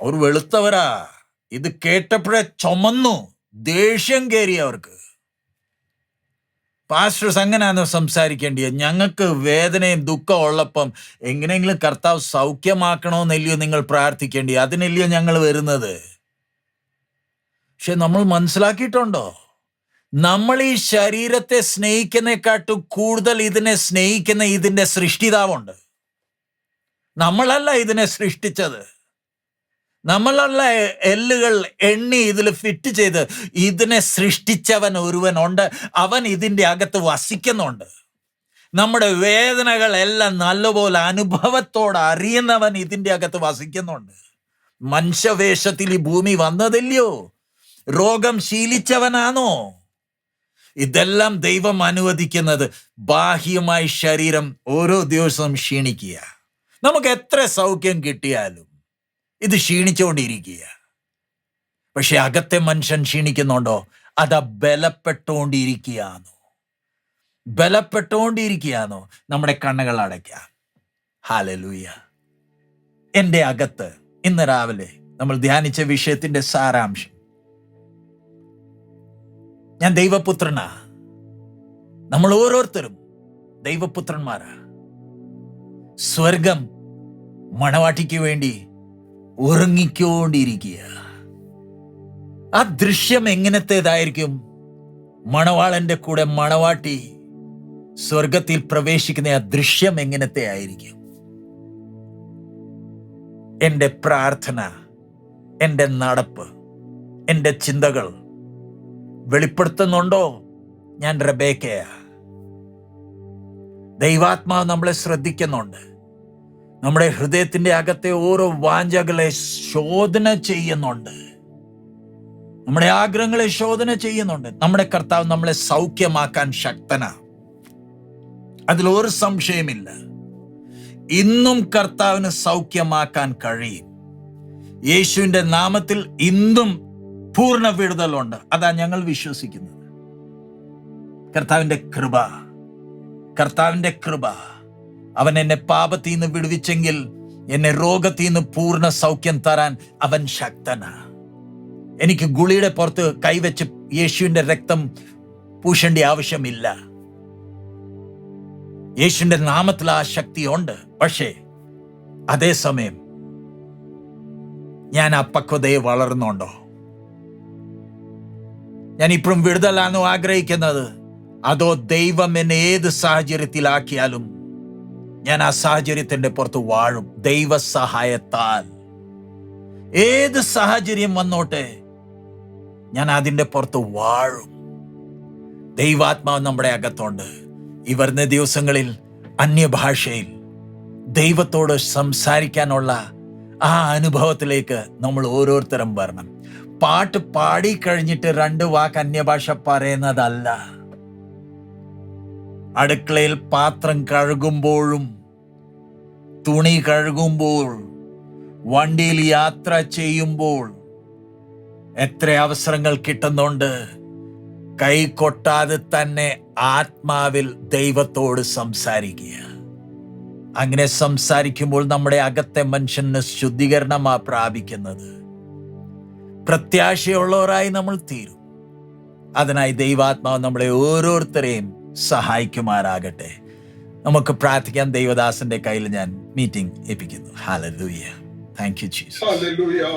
അവർ വെളുത്തവരാ. ഇത് കേട്ടപ്പോഴേ ചുമന്നു, ദേഷ്യം കയറി അവർക്ക്. പാസ്റ്റേഴ്സ് അങ്ങനെയാണോ സംസാരിക്കേണ്ടത്? ഞങ്ങൾക്ക് വേദനയും ദുഃഖം ഉള്ളപ്പം എങ്ങനെയെങ്കിലും കർത്താവ് സൗഖ്യമാക്കണമെന്നല്ലയോ നിങ്ങൾ പ്രാർത്ഥിക്കേണ്ടത്? അതിനല്ലയോ ഞങ്ങൾ വരുന്നത്? പക്ഷെ നമ്മൾ മനസ്സിലാക്കിയിട്ടുണ്ടോ, നമ്മൾ ഈ ശരീരത്തെ സ്നേഹിക്കുന്നതിനെക്കാട്ടും കൂടുതൽ ഇതിനെ സ്നേഹിക്കുന്ന ഇതിൻ്റെ സൃഷ്ടിതാവുണ്ട്. നമ്മളല്ല ഇതിനെ സൃഷ്ടിച്ചത്. നമ്മളല്ല എല്ലുകൾ എണ്ണി ഇതിൽ ഫിറ്റ് ചെയ്ത്. ഇതിനെ സൃഷ്ടിച്ചവൻ ഒരുവനുണ്ട്. അവൻ ഇതിൻ്റെ അകത്ത് വസിക്കുന്നുണ്ട്. നമ്മുടെ വേദനകളെല്ലാം നല്ലപോലെ അനുഭവത്തോടെ അറിയുന്നവൻ ഇതിൻ്റെ അകത്ത് വസിക്കുന്നുണ്ട്. മനുഷ്യവേഷത്തിൽ ഈ ഭൂമി വന്നതല്ലയോ? രോഗം ശീലിച്ചവനാണോ? ഇതെല്ലാം ദൈവം അനുവദിക്കുന്നത് ബാഹ്യമായി ശരീരം ഓരോ ദിവസവും ക്ഷീണിക്കുക. നമുക്ക് എത്ര സൗഖ്യം കിട്ടിയാലും ഇത് ക്ഷീണിച്ചുകൊണ്ടിരിക്കുക. പക്ഷെ അകത്തെ മനുഷ്യൻ ക്ഷീണിക്കുന്നുണ്ടോ? അത് ബലപ്പെട്ടുകൊണ്ടിരിക്കുകയാണോ? നമ്മുടെ കണ്ണുകൾ അടയ്ക്കാം. ഹല്ലേലൂയ. എൻ്റെ അകത്ത് ഇന്ന് രാവിലെ നമ്മൾ ധ്യാനിച്ച വിഷയത്തിന്റെ സാരാംശം, ഞാൻ ദൈവപുത്രനാ. നമ്മൾ ഓരോരുത്തരും ദൈവപുത്രന്മാരാ. സ്വർഗം മണവാട്ടിക്ക് വേണ്ടി ഉറങ്ങിക്കൊണ്ടിരിക്കുക. ആ ദൃശ്യം എങ്ങനത്തേതായിരിക്കും? മണവാളന്റെ കൂടെ മണവാട്ടി സ്വർഗത്തിൽ പ്രവേശിക്കുന്ന ആ ദൃശ്യം എങ്ങനത്തെ ആയിരിക്കും? എൻ്റെ പ്രാർത്ഥന, എൻ്റെ നടപ്പ്, എൻ്റെ ചിന്തകൾ വെളിപ്പെടുത്തുന്നുണ്ടോ? ഞാൻ റെബേക്കയാ. ദൈവാത്മാവ് നമ്മളെ ശ്രദ്ധിക്കുന്നുണ്ട്. നമ്മുടെ ഹൃദയത്തിന്റെ അകത്തെ ഓരോ വാഞ്ചകളെ ശോധന ചെയ്യുന്നുണ്ട്. നമ്മുടെ ആഗ്രഹങ്ങളെ ശോധന ചെയ്യുന്നുണ്ട്. നമ്മുടെ കർത്താവ് നമ്മളെ സൗഖ്യമാക്കാൻ ശക്തനാ, അതിലൊരു സംശയമില്ല. ഇന്നും കർത്താവിന് സൗഖ്യമാക്കാൻ കഴിയും. യേശുവിന്റെ നാമത്തിൽ ഇന്നും പൂർണ്ണ വിടുതലുണ്ട്. അതാ ഞങ്ങൾ വിശ്വസിക്കുന്നത്. കർത്താവിന്റെ കൃപ അവൻ എന്നെ പാപത്തിൽ നിന്ന് വിടുവിച്ചെങ്കിൽ എന്നെ രോഗത്തിൽ നിന്ന് പൂർണ്ണ സൗഖ്യം തരാൻ അവൻ ശക്തനാ. എനിക്ക് ഗുളിയുടെ പുറത്ത് കൈവച്ച് യേശുവിന്റെ രക്തം പൂശേണ്ട ആവശ്യമില്ല. യേശുവിന്റെ നാമത്തിൽ ആ ശക്തിയുണ്ട്. പക്ഷേ അതേസമയം ഞാൻ ആ പക്വതയെ വളർന്നുണ്ടോ? ഞാൻ ഇപ്പോഴും വിടുതലാണോ ആഗ്രഹിക്കുന്നത്? അതോ ദൈവം എന്നെ ഏത് സാഹചര്യത്തിലാക്കിയാലും ഞാൻ ആ സാഹചര്യത്തിന്റെ പുറത്ത് വാഴും ദൈവ സഹായത്താൽ? ഏത് സാഹചര്യം വന്നോട്ടെ, ഞാൻ അതിന്റെ പുറത്ത് വാഴും. ദൈവാത്മാവ് നമ്മുടെ അകത്തുണ്ട്. ഈ വരുന്ന ദിവസങ്ങളിൽ അന്യഭാഷയിൽ ദൈവത്തോട് സംസാരിക്കാനുള്ള ആ അനുഭവത്തിലേക്ക് നമ്മൾ ഓരോരുത്തരും വരണം. പാട്ട് പാടിക്കഴിഞ്ഞിട്ട് 2 വാക്ക് അന്യഭാഷ പറയുന്നതല്ല. അടുക്കളയിൽ പാത്രം കഴുകുമ്പോഴും, തുണി കഴുകുമ്പോൾ, വണ്ടിയിൽ യാത്ര ചെയ്യുമ്പോൾ എത്ര അവസരങ്ങൾ കിട്ടുന്നുണ്ട്. കൈ കൊട്ടാതെ തന്നെ ആത്മാവിൽ ദൈവത്തോട് സംസാരിക്കുക. അങ്ങനെ സംസാരിക്കുമ്പോൾ നമ്മുടെ അകത്തെ മനുഷ്യന് ശുദ്ധീകരണമാ പ്രാപിക്കുന്നത്. പ്രത്യാശയുള്ളവരായി നമ്മൾ തീരും. അതിനായി ദൈവാത്മാവ് നമ്മളെ ഓരോരുത്തരെയും സഹായിക്കുമാറാകട്ടെ. നമുക്ക് പ്രാർത്ഥിക്കാൻ. ദൈവദാസന്റെ കയ്യിൽ ഞാൻ മീറ്റിംഗ് ഏൽപ്പിക്കുന്നു. Hallelujah. Thank you Jesus. Hallelujah.